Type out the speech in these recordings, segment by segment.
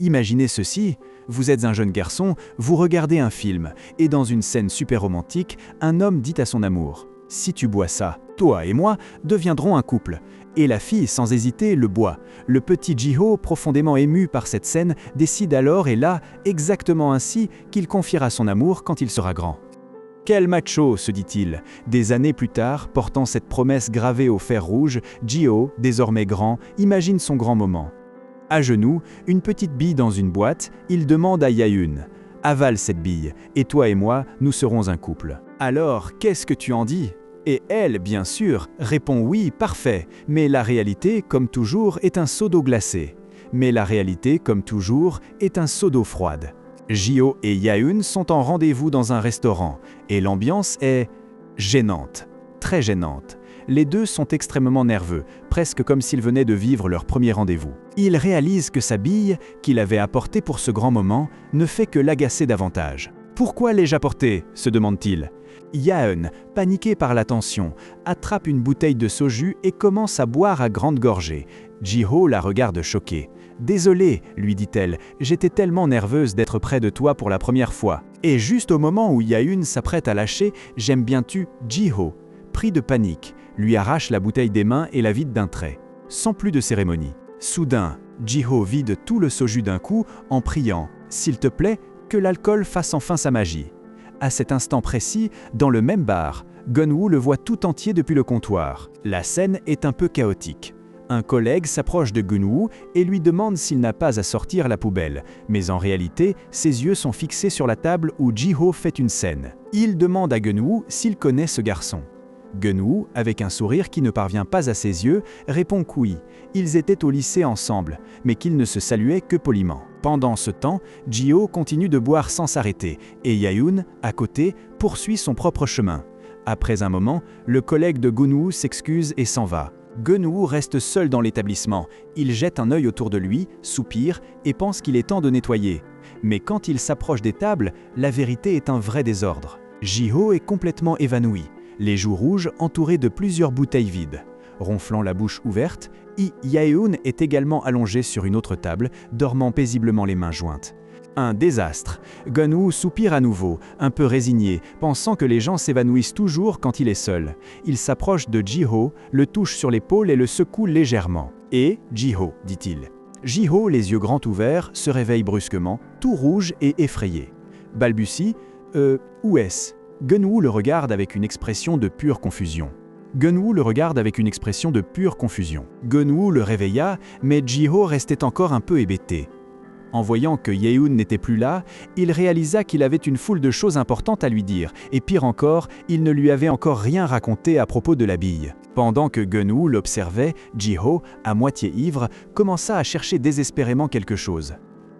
Imaginez ceci, vous êtes un jeune garçon, vous regardez un film, et dans une scène super romantique, un homme dit à son amour « Si tu bois ça, toi et moi deviendrons un couple ». Et la fille, sans hésiter, le boit. Le petit Ji-ho, profondément ému par cette scène, décide alors et là, exactement ainsi, qu'il confiera son amour quand il sera grand. Quel macho, se dit-il. Des années plus tard, portant cette promesse gravée au fer rouge, Ji-ho, désormais grand, imagine son grand moment. À genoux, une petite bille dans une boîte, il demande à Yaeun « Avale cette bille, et toi et moi, nous serons un couple. » Alors, qu'est-ce que tu en dis ? Et elle, bien sûr, répond « Oui, parfait, mais la réalité, comme toujours, est un seau d'eau glacée. Mais la réalité, comme toujours, est un seau d'eau froide. » Ji-ho et Yaeun sont en rendez-vous dans un restaurant, et l'ambiance est gênante, très gênante. Les deux sont extrêmement nerveux, presque comme s'ils venaient de vivre leur premier rendez-vous. Il réalise que sa bille, qu'il avait apportée pour ce grand moment, ne fait que l'agacer davantage. « Pourquoi l'ai-je apportée ?» se demande-t-il. Yaeun, paniqué par la tension, attrape une bouteille de soju et commence à boire à grandes gorgées. Ji-ho la regarde choquée. « Désolée, lui dit-elle, j'étais tellement nerveuse d'être près de toi pour la première fois. » Et juste au moment où Yaeun s'apprête à lâcher « J'aime bien tu, Ji-ho », pris de panique, lui arrache la bouteille des mains et la vide d'un trait, sans plus de cérémonie. Soudain, Ji-ho vide tout le soju d'un coup en priant « S'il te plaît, que l'alcool fasse enfin sa magie. » À cet instant précis, dans le même bar, Gun-woo le voit tout entier depuis le comptoir. La scène est un peu chaotique. Un collègue s'approche de Gun-woo et lui demande s'il n'a pas à sortir la poubelle, mais en réalité, ses yeux sont fixés sur la table où Ji-ho fait une scène. Il demande à Gun-woo s'il connaît ce garçon. Gun-woo, avec un sourire qui ne parvient pas à ses yeux, répond que oui, ils étaient au lycée ensemble, mais qu'ils ne se saluaient que poliment. Pendant ce temps, Ji-ho continue de boire sans s'arrêter, et Yaeun, à côté, poursuit son propre chemin. Après un moment, le collègue de Gun-woo s'excuse et s'en va. Gun-woo reste seul dans l'établissement. Il jette un œil autour de lui, soupire et pense qu'il est temps de nettoyer. Mais quand il s'approche des tables, la vérité est un vrai désordre. Ji-ho est complètement évanoui, les joues rouges entourées de plusieurs bouteilles vides. Ronflant la bouche ouverte, Yaeun est également allongé sur une autre table, dormant paisiblement les mains jointes. Un désastre. Gun-woo soupire à nouveau, un peu résigné, pensant que les gens s'évanouissent toujours quand il est seul. Il s'approche de Ji-ho, le touche sur l'épaule et le secoue légèrement. « Et Ji-ho » dit-il. Ji-ho, les yeux grands ouverts, se réveille brusquement, tout rouge et effrayé. Balbutie « Où est-ce » Gun-woo le regarde avec une expression de pure confusion. Gun-woo le réveilla, mais Ji-ho restait encore un peu hébété. En voyant que Yaeun n'était plus là, il réalisa qu'il avait une foule de choses importantes à lui dire, et pire encore, il ne lui avait encore rien raconté à propos de la bille. Pendant que Gun-woo l'observait, Ji-ho, à moitié ivre, commença à chercher désespérément quelque chose.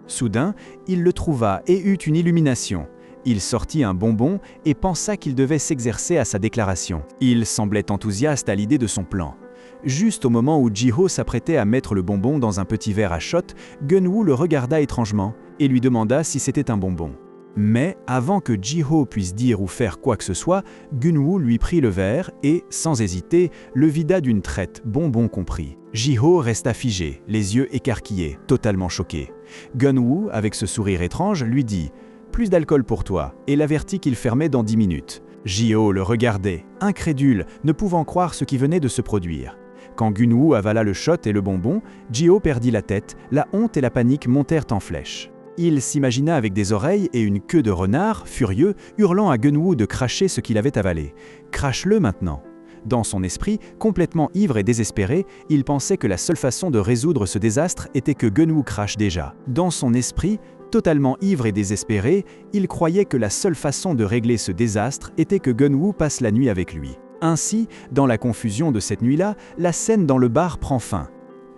Soudain, il le trouva et eut une illumination. Il sortit un bonbon et pensa qu'il devait s'exercer à sa déclaration. Il semblait enthousiaste à l'idée de son plan. Juste au moment où Ji-ho s'apprêtait à mettre le bonbon dans un petit verre à shot, Gun-woo le regarda étrangement et lui demanda si c'était un bonbon. Mais avant que Ji-ho puisse dire ou faire quoi que ce soit, Gun-woo lui prit le verre et, sans hésiter, le vida d'une traite, bonbon compris. Ji-ho resta figé, les yeux écarquillés, totalement choqué. Gun-woo, avec ce sourire étrange, lui dit « Plus d'alcool pour toi » et l'avertit qu'il fermait dans 10 minutes. Ji-ho le regardait, incrédule, ne pouvant croire ce qui venait de se produire. Quand Gun-woo avala le shot et le bonbon, Ji-ho perdit la tête, la honte et la panique montèrent en flèche. Il s'imagina avec des oreilles et une queue de renard, furieux, hurlant à Gun-woo de cracher ce qu'il avait avalé. « Crache-le maintenant !» Dans son esprit, complètement ivre et désespéré, il pensait que la seule façon de résoudre ce désastre était que Gun-woo crache déjà. Dans son esprit, totalement ivre et désespéré, il croyait que la seule façon de régler ce désastre était que Gun-woo passe la nuit avec lui. Ainsi, dans la confusion de cette nuit-là, la scène dans le bar prend fin.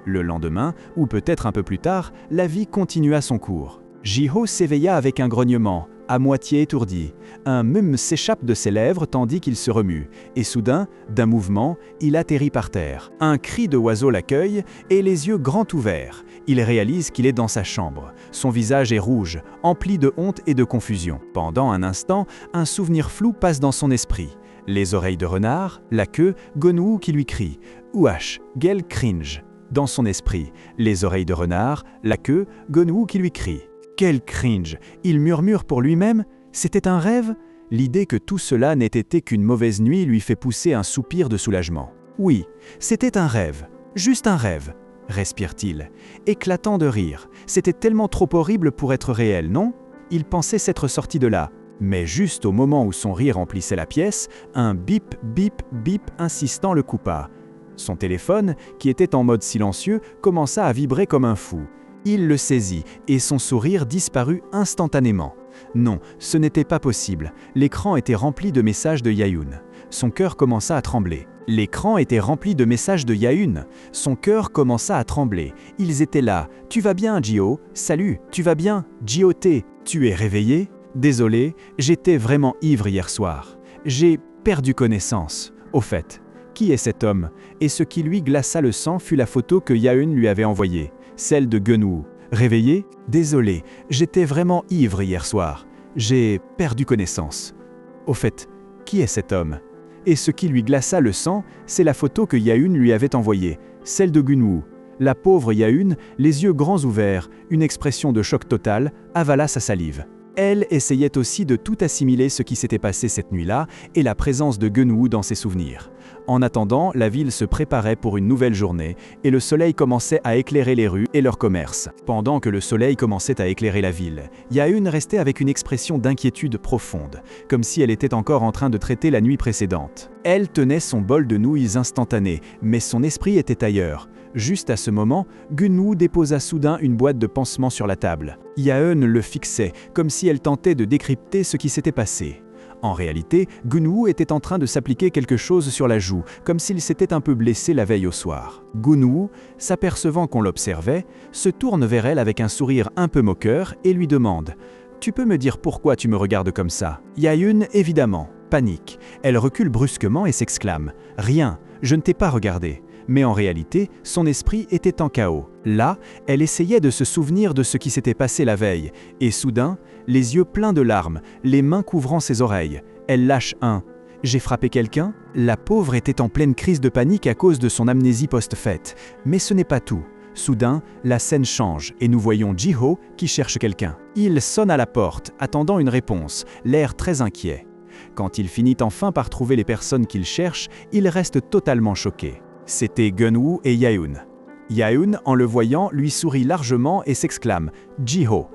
Le lendemain, ou peut-être un peu plus tard, la vie continua son cours. Ji-ho s'éveilla avec un grognement, à moitié étourdi. Un s'échappe de ses lèvres tandis qu'il se remue, et soudain, d'un mouvement, il atterrit par terre. Un cri de oiseau l'accueille, et les yeux grands ouverts. Il réalise qu'il est dans sa chambre. Son visage est rouge, empli de honte et de confusion. Pendant un instant, un souvenir flou passe dans son esprit. Les oreilles de renard, la queue, Gun-woo qui lui crie « Ouach, quel cringe !» Dans son esprit, les oreilles de renard, la queue, Gun-woo qui lui crie. Quel cringe! Il murmure pour lui-même. C'était un rêve? L'idée que tout cela n'ait été qu'une mauvaise nuit lui fait pousser un soupir de soulagement. Oui, c'était un rêve. Juste un rêve, respire-t-il, éclatant de rire. C'était tellement trop horrible pour être réel, non? Il pensait s'être sorti de là. Mais juste au moment où son rire emplissait la pièce, un bip, bip, bip insistant le coupa. Son téléphone, qui était en mode silencieux, commença à vibrer comme un fou. Il le saisit et son sourire disparut instantanément. Non, ce n'était pas possible. L'écran était rempli de messages de Yaeun. Son cœur commença à trembler. L'écran était rempli de messages de Yaeun. Son cœur commença à trembler. Ils étaient là. « Tu vas bien, Jio ? Salut, tu vas bien ? Jio-T, tu es réveillé ? Désolé, j'étais vraiment ivre hier soir. J'ai perdu connaissance. Au fait, qui est cet homme ?» Et ce qui lui glaça le sang fut la photo que Yaeun lui avait envoyée, celle de Gun-woo. Réveillé ? Désolé, j'étais vraiment ivre hier soir. J'ai perdu connaissance. Au fait, qui est cet homme ? Et ce qui lui glaça le sang, c'est la photo que Yaeun lui avait envoyée, celle de Gun-woo. La pauvre Yaeun, les yeux grands ouverts, une expression de choc total, avala sa salive. Elle essayait aussi de tout assimiler ce qui s'était passé cette nuit-là et la présence de Gun-woo dans ses souvenirs. En attendant, la ville se préparait pour une nouvelle journée et le soleil commençait à éclairer les rues et leurs commerces. Pendant que le soleil commençait à éclairer la ville, Yaeun restait avec une expression d'inquiétude profonde, comme si elle était encore en train de traiter la nuit précédente. Elle tenait son bol de nouilles instantanées, mais son esprit était ailleurs. Juste à ce moment, Gun-woo déposa soudain une boîte de pansements sur la table. Yaeun le fixait, comme si elle tentait de décrypter ce qui s'était passé. En réalité, Gun-woo était en train de s'appliquer quelque chose sur la joue, comme s'il s'était un peu blessé la veille au soir. Gun-woo, s'apercevant qu'on l'observait, se tourne vers elle avec un sourire un peu moqueur et lui demande « Tu peux me dire pourquoi tu me regardes comme ça ?» Yaeun, évidemment, panique. Elle recule brusquement et s'exclame « Rien, je ne t'ai pas regardé ». Mais en réalité, son esprit était en chaos. Là, elle essayait de se souvenir de ce qui s'était passé la veille, et soudain, les yeux pleins de larmes, les mains couvrant ses oreilles, elle lâche un « J'ai frappé quelqu'un ?» La pauvre était en pleine crise de panique à cause de son amnésie post-fête. Mais ce n'est pas tout. Soudain, la scène change et nous voyons Ji-ho qui cherche quelqu'un. Il sonne à la porte, attendant une réponse, l'air très inquiet. Quand il finit enfin par trouver les personnes qu'il cherche, il reste totalement choqué. C'était Gun-woo et Yaeun. Yaeun, en le voyant, lui sourit largement et s'exclame « Ji-ho ».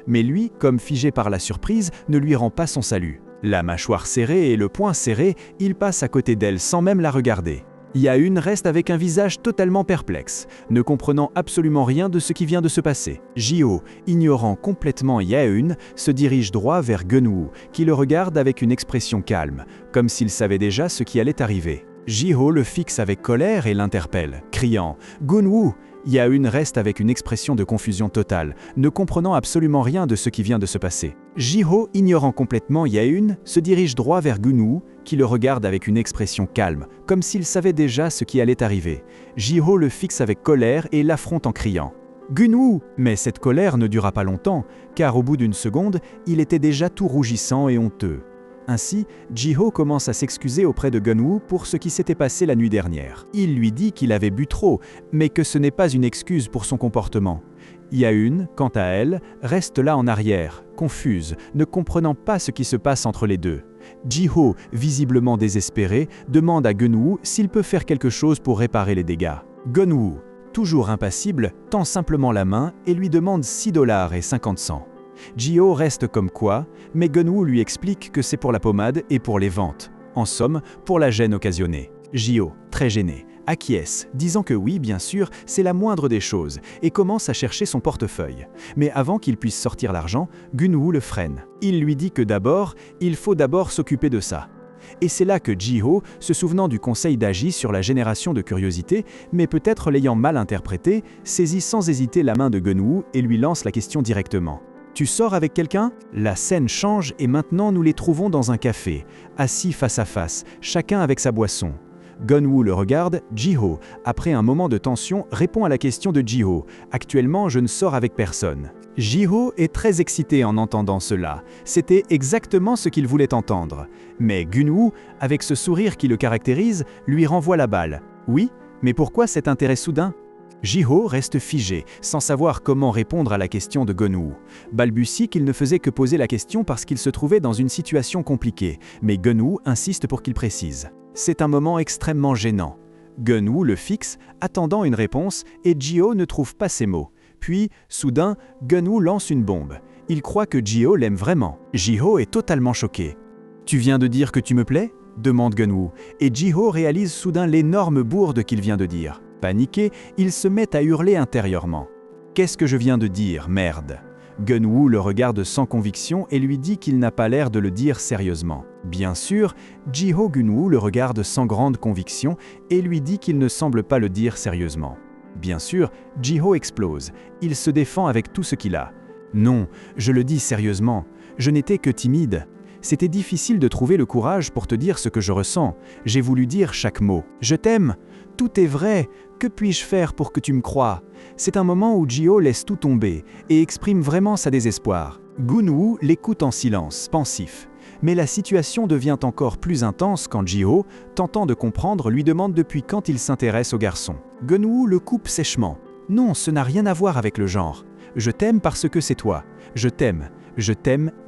Mais lui, comme figé par la surprise, ne lui rend pas son salut. La mâchoire serrée et le poing serré, il passe à côté d'elle sans même la regarder. Yaeun reste avec un visage totalement perplexe, ne comprenant absolument rien de ce qui vient de se passer. Ji-ho, ignorant complètement Yaeun, se dirige droit vers Gun-woo, qui le regarde avec une expression calme, comme s'il savait déjà ce qui allait arriver. Ji-ho le fixe avec colère et l'interpelle, criant « Gun-woo !» Yaeun reste avec une expression de confusion totale, ne comprenant absolument rien de ce qui vient de se passer. Ji-ho, ignorant complètement Yaeun, se dirige droit vers Gun-woo, qui le regarde avec une expression calme, comme s'il savait déjà ce qui allait arriver. Ji-ho le fixe avec colère et l'affronte en criant « Gun-woo !» Mais cette colère ne dura pas longtemps, car au bout d'une seconde, il était déjà tout rougissant et honteux. Ainsi, Ji-ho commence à s'excuser auprès de Gun-woo pour ce qui s'était passé la nuit dernière. Il lui dit qu'il avait bu trop, mais que ce n'est pas une excuse pour son comportement. Yaeun, quant à elle, reste là en arrière, confuse, ne comprenant pas ce qui se passe entre les deux. Ji-ho, visiblement désespéré, demande à Gun-woo s'il peut faire quelque chose pour réparer les dégâts. Gun-woo, toujours impassible, tend simplement la main et lui demande $6.50. Ji-ho reste comme quoi, mais Gun-woo lui explique que c'est pour la pommade et pour les ventes. En somme, pour la gêne occasionnée. Ji-ho, très gêné, acquiesce, disant que oui, bien sûr, c'est la moindre des choses, et commence à chercher son portefeuille. Mais avant qu'il puisse sortir l'argent, Gun-woo le freine. Il lui dit que il faut d'abord s'occuper de ça. Et c'est là que Ji-ho, se souvenant du conseil d'Aji sur la génération de curiosité, mais peut-être l'ayant mal interprété, saisit sans hésiter la main de Gun-woo et lui lance la question directement. Tu sors avec quelqu'un ? La scène change et maintenant nous les trouvons dans un café, assis face à face, chacun avec sa boisson. Gun-woo le regarde, Ji-ho, après un moment de tension, répond à la question de Ji-ho. Actuellement, je ne sors avec personne. Ji-ho est très excité en entendant cela. C'était exactement ce qu'il voulait entendre. Mais Gun-woo, avec ce sourire qui le caractérise, lui renvoie la balle. Oui, mais pourquoi cet intérêt soudain ? Ji-ho reste figé, sans savoir comment répondre à la question de Gun-woo. Balbutie qu'il ne faisait que poser la question parce qu'il se trouvait dans une situation compliquée, mais Gun-woo insiste pour qu'il précise. C'est un moment extrêmement gênant. Gun-woo le fixe, attendant une réponse, et Ji-ho ne trouve pas ses mots. Puis, soudain, Gun-woo lance une bombe. Il croit que Ji-ho l'aime vraiment. Ji-ho est totalement choqué. « Tu viens de dire que tu me plais ?» demande Gun-woo, et Ji-ho réalise soudain l'énorme bourde qu'il vient de dire. Paniqué, il se met à hurler intérieurement. « Qu'est-ce que je viens de dire, merde ?» Gun-woo le regarde sans conviction et lui dit qu'il n'a pas l'air de le dire sérieusement. Bien sûr, Ji-ho Gun-woo le regarde sans grande conviction et lui dit qu'il ne semble pas le dire sérieusement. Bien sûr, Ji-ho explose. Il se défend avec tout ce qu'il a. « Non, je le dis sérieusement. Je n'étais que timide. C'était difficile de trouver le courage pour te dire ce que je ressens. J'ai voulu dire chaque mot. Je t'aime. Tout est vrai. Que puis-je faire pour que tu me croies ?» C'est un moment où Ji-ho laisse tout tomber et exprime vraiment sa désespoir. Gun-woo l'écoute en silence, pensif. Mais la situation devient encore plus intense quand Ji-ho, tentant de comprendre, lui demande depuis quand il s'intéresse au garçon. Gun-woo le coupe sèchement. « Non, ce n'a rien à voir avec le genre. Je t'aime parce que c'est toi. Je t'aime,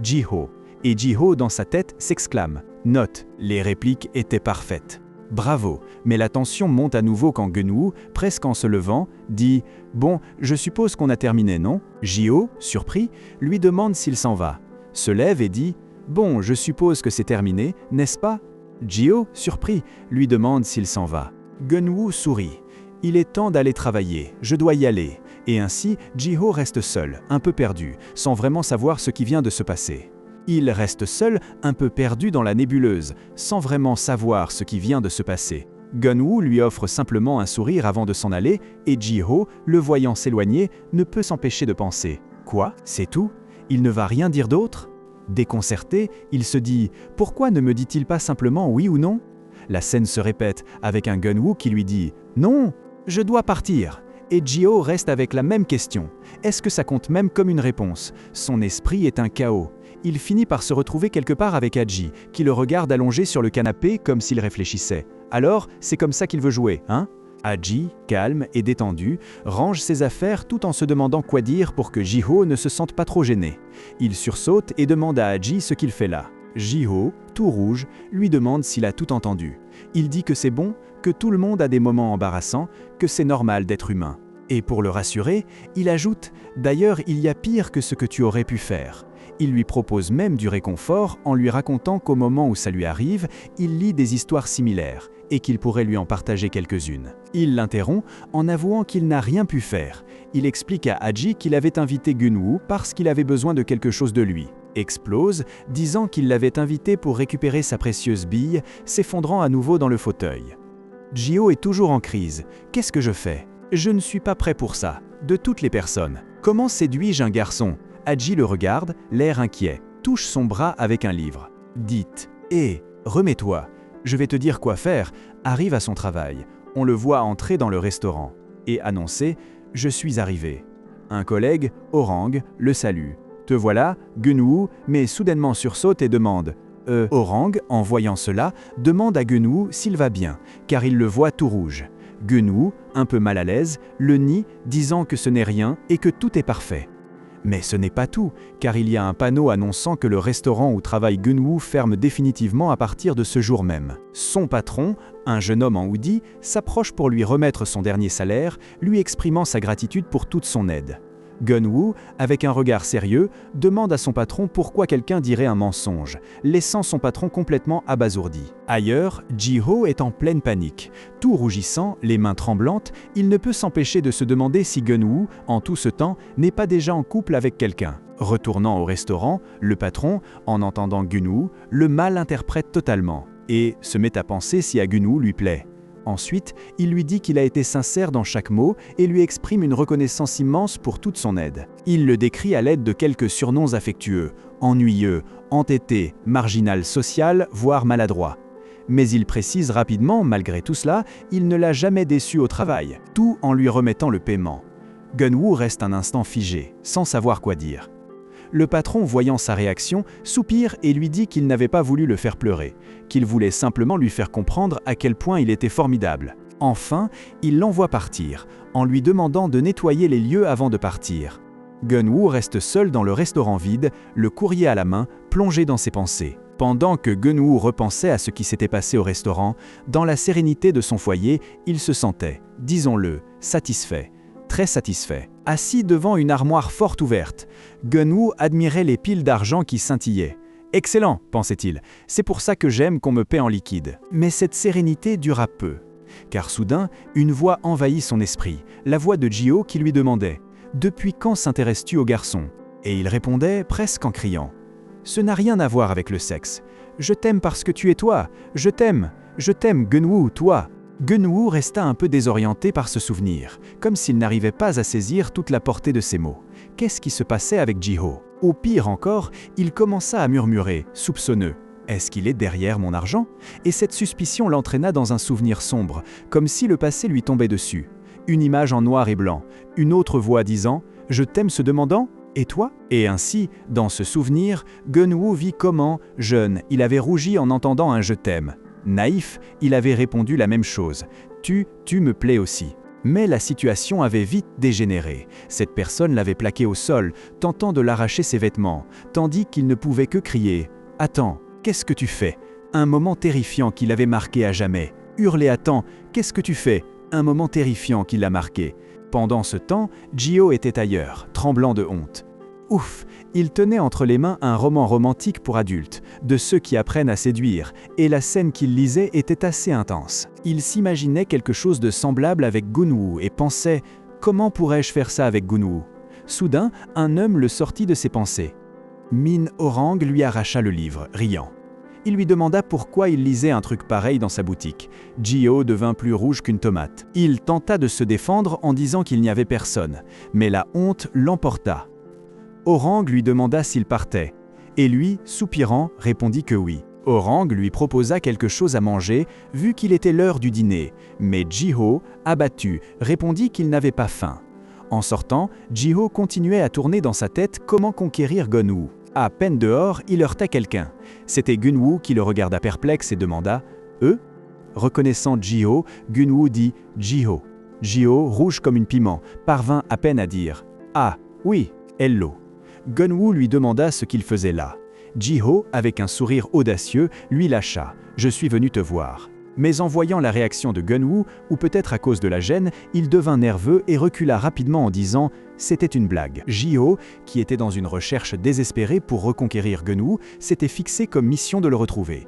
Ji-ho. » Et Ji-ho, dans sa tête, s'exclame. Note, les répliques étaient parfaites. Bravo, mais la tension monte à nouveau quand Gun-woo, presque en se levant, dit « Bon, je suppose qu'on a terminé, non ?» Ji-ho, surpris, lui demande s'il s'en va. Se lève et dit « Bon, je suppose que c'est terminé, n'est-ce pas ?» Ji-ho, surpris, lui demande s'il s'en va. Gun-woo sourit. « Il est temps d'aller travailler, je dois y aller. » Et ainsi, Ji-ho reste seul, un peu perdu, sans vraiment savoir ce qui vient de se passer. Il reste seul, un peu perdu dans la nébuleuse, sans vraiment savoir ce qui vient de se passer. Gun-woo lui offre simplement un sourire avant de s'en aller, et Ji-ho, le voyant s'éloigner, ne peut s'empêcher de penser « Quoi, c'est tout ? Il ne va rien dire d'autre ?» Déconcerté, il se dit « Pourquoi ne me dit-il pas simplement oui ou non ?» La scène se répète, avec un Gun-woo qui lui dit « Non, je dois partir !» Et Ji-ho reste avec la même question. Est-ce que ça compte même comme une réponse? Son esprit est un chaos. Il finit par se retrouver quelque part avec Aji, qui le regarde allongé sur le canapé comme s'il réfléchissait. Alors, c'est comme ça qu'il veut jouer, hein? Aji, calme et détendu, range ses affaires tout en se demandant quoi dire pour que Ji-ho ne se sente pas trop gêné. Il sursaute et demande à Aji ce qu'il fait là. Ji-ho, tout rouge, lui demande s'il a tout entendu. Il dit que c'est bon, que tout le monde a des moments embarrassants, que c'est normal d'être humain. Et pour le rassurer, il ajoute « D'ailleurs, il y a pire que ce que tu aurais pu faire ». Il lui propose même du réconfort en lui racontant qu'au moment où ça lui arrive, il lit des histoires similaires et qu'il pourrait lui en partager quelques-unes. Il l'interrompt en avouant qu'il n'a rien pu faire. Il explique à Aji qu'il avait invité Gun-woo parce qu'il avait besoin de quelque chose de lui. Explose, disant qu'il l'avait invité pour récupérer sa précieuse bille, s'effondrant à nouveau dans le fauteuil. Ji-ho est toujours en crise. Qu'est-ce que je fais? Je ne suis pas prêt pour ça. De toutes les personnes. Comment séduis-je un garçon? Aji le regarde, l'air inquiet, touche son bras avec un livre. Dites, hé, remets-toi, je vais te dire quoi faire, arrive à son travail. On le voit entrer dans le restaurant et annoncer « Je suis arrivé ». Un collègue, Orang, le salue. Te voilà, Gun-woo, mais soudainement sursaute et demande « Orang, en voyant cela, demande à Gun-woo s'il va bien, car il le voit tout rouge. Gun-woo, un peu mal à l'aise, le nie, disant que ce n'est rien et que tout est parfait. Mais ce n'est pas tout, car il y a un panneau annonçant que le restaurant où travaille Gun-woo ferme définitivement à partir de ce jour même. Son patron, un jeune homme en hoodie, s'approche pour lui remettre son dernier salaire, lui exprimant sa gratitude pour toute son aide. Gun-woo, avec un regard sérieux, demande à son patron pourquoi quelqu'un dirait un mensonge, laissant son patron complètement abasourdi. Ailleurs, Ji-ho est en pleine panique. Tout rougissant, les mains tremblantes, il ne peut s'empêcher de se demander si Gun-woo, en tout ce temps, n'est pas déjà en couple avec quelqu'un. Retournant au restaurant, le patron, en entendant Gun-woo, le mal interprète totalement et se met à penser si à Gun-woo lui plaît. Ensuite, il lui dit qu'il a été sincère dans chaque mot et lui exprime une reconnaissance immense pour toute son aide. Il le décrit à l'aide de quelques surnoms affectueux, ennuyeux, entêté, marginal social, voire maladroit. Mais il précise rapidement, malgré tout cela, il ne l'a jamais déçu au travail, tout en lui remettant le paiement. Gun-woo reste un instant figé, sans savoir quoi dire. Le patron, voyant sa réaction, soupire et lui dit qu'il n'avait pas voulu le faire pleurer, qu'il voulait simplement lui faire comprendre à quel point il était formidable. Enfin, il l'envoie partir, en lui demandant de nettoyer les lieux avant de partir. Gun-woo reste seul dans le restaurant vide, le courrier à la main, plongé dans ses pensées. Pendant que Gun-woo repensait à ce qui s'était passé au restaurant, dans la sérénité de son foyer, il se sentait, disons-le, satisfait, très satisfait. Assis devant une armoire fort ouverte, Gun-woo admirait les piles d'argent qui scintillaient. « Excellent », pensait-il, « c'est pour ça que j'aime qu'on me paie en liquide. » Mais cette sérénité dura peu. Car soudain, une voix envahit son esprit, la voix de Ji-ho qui lui demandait « Depuis quand s'intéresses-tu aux garçons ?» Et il répondait presque en criant « Ce n'a rien à voir avec le sexe. Je t'aime parce que tu es toi. Je t'aime, Gun-woo, toi. » Gun-woo resta un peu désorienté par ce souvenir, comme s'il n'arrivait pas à saisir toute la portée de ces mots. Qu'est-ce qui se passait avec Ji-ho? Au pire encore, il commença à murmurer, soupçonneux. Est-ce qu'il est derrière mon argent? Et cette suspicion l'entraîna dans un souvenir sombre, comme si le passé lui tombait dessus. Une image en noir et blanc, une autre voix disant « Je t'aime » se demandant « Et toi ?» Et ainsi, dans ce souvenir, Gun-woo vit comment, jeune, il avait rougi en entendant un « Je t'aime ». Naïf, il avait répondu la même chose « Tu me plais aussi ». Mais la situation avait vite dégénéré. Cette personne l'avait plaqué au sol, tentant de l'arracher ses vêtements, tandis qu'il ne pouvait que crier « Attends, qu'est-ce que tu fais ?» Un moment terrifiant qui l'avait marqué à jamais. Hurler « Attends, qu'est-ce que tu fais ?» Un moment terrifiant qui l'a marqué. Pendant ce temps, Ji-ho était ailleurs, tremblant de honte. Ouf, il tenait entre les mains un roman romantique pour adultes, de ceux qui apprennent à séduire, et la scène qu'il lisait était assez intense. Il s'imaginait quelque chose de semblable avec Gun-woo et pensait « Comment pourrais-je faire ça avec Gun-woo ?» Soudain, un homme le sortit de ses pensées. Min Orang lui arracha le livre, riant. Il lui demanda pourquoi il lisait un truc pareil dans sa boutique. Ji-ho devint plus rouge qu'une tomate. Il tenta de se défendre en disant qu'il n'y avait personne, mais la honte l'emporta. Orang lui demanda s'il partait, et lui, soupirant, répondit que oui. Orang lui proposa quelque chose à manger, vu qu'il était l'heure du dîner, mais Ji-ho, abattu, répondit qu'il n'avait pas faim. En sortant, Ji-ho continuait à tourner dans sa tête comment conquérir Gun-woo. À peine dehors, il heurta quelqu'un. C'était Gun-woo qui le regarda perplexe et demanda « Eux ?» Reconnaissant Ji-ho, Gun-woo dit « Ji-ho ». Ji-ho, rouge comme une piment, parvint à peine à dire « Ah, oui, hello ». Gun-woo lui demanda ce qu'il faisait là. Ji-ho, avec un sourire audacieux, lui lâcha « Je suis venu te voir ». Mais en voyant la réaction de Gun-woo, ou peut-être à cause de la gêne, il devint nerveux et recula rapidement en disant « C'était une blague ». Ji-ho, qui était dans une recherche désespérée pour reconquérir Gun-woo, s'était fixé comme mission de le retrouver.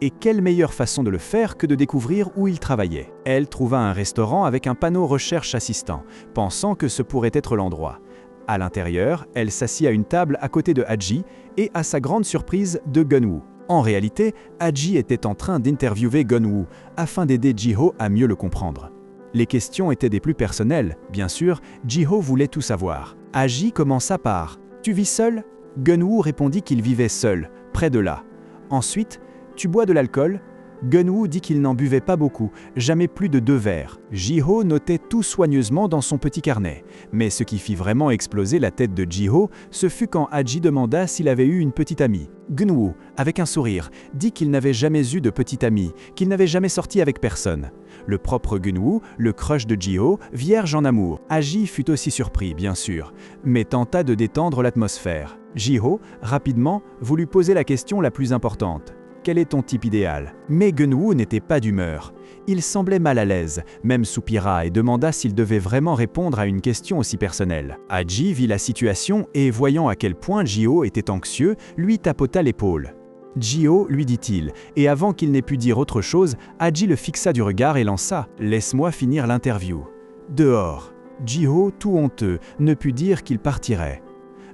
Et quelle meilleure façon de le faire que de découvrir où il travaillait. Elle trouva un restaurant avec un panneau « Recherche assistant », pensant que ce pourrait être l'endroit. À l'intérieur, elle s'assit à une table à côté de Haji et, à sa grande surprise, de Gun-woo. En réalité, Haji était en train d'interviewer Gun-woo afin d'aider Ji-ho à mieux le comprendre. Les questions étaient des plus personnelles, bien sûr, Ji-ho voulait tout savoir. Haji commença par « Tu vis seul ?» Gun-woo répondit qu'il vivait seul, près de là. Ensuite, « Tu bois de l'alcool ?» Gun-woo dit qu'il n'en buvait pas beaucoup, jamais plus de 2 verres. Ji-ho notait tout soigneusement dans son petit carnet. Mais ce qui fit vraiment exploser la tête de Ji-ho, ce fut quand Haji demanda s'il avait eu une petite amie. Gun-woo, avec un sourire, dit qu'il n'avait jamais eu de petite amie, qu'il n'avait jamais sorti avec personne. Le propre Gun-woo, le crush de Ji-ho, vierge en amour. Haji fut aussi surpris, bien sûr, mais tenta de détendre l'atmosphère. Ji-ho, rapidement, voulut poser la question la plus importante. Quel est ton type idéal? Mais Gun-woo n'était pas d'humeur. Il semblait mal à l'aise, même soupira et demanda s'il devait vraiment répondre à une question aussi personnelle. Haji vit la situation et, voyant à quel point Ji-ho était anxieux, lui tapota l'épaule. « Ji-ho » lui dit-il, et avant qu'il n'ait pu dire autre chose, Haji le fixa du regard et lança « Laisse-moi finir l'interview ». Dehors, Ji-ho, tout honteux, ne put dire qu'il partirait.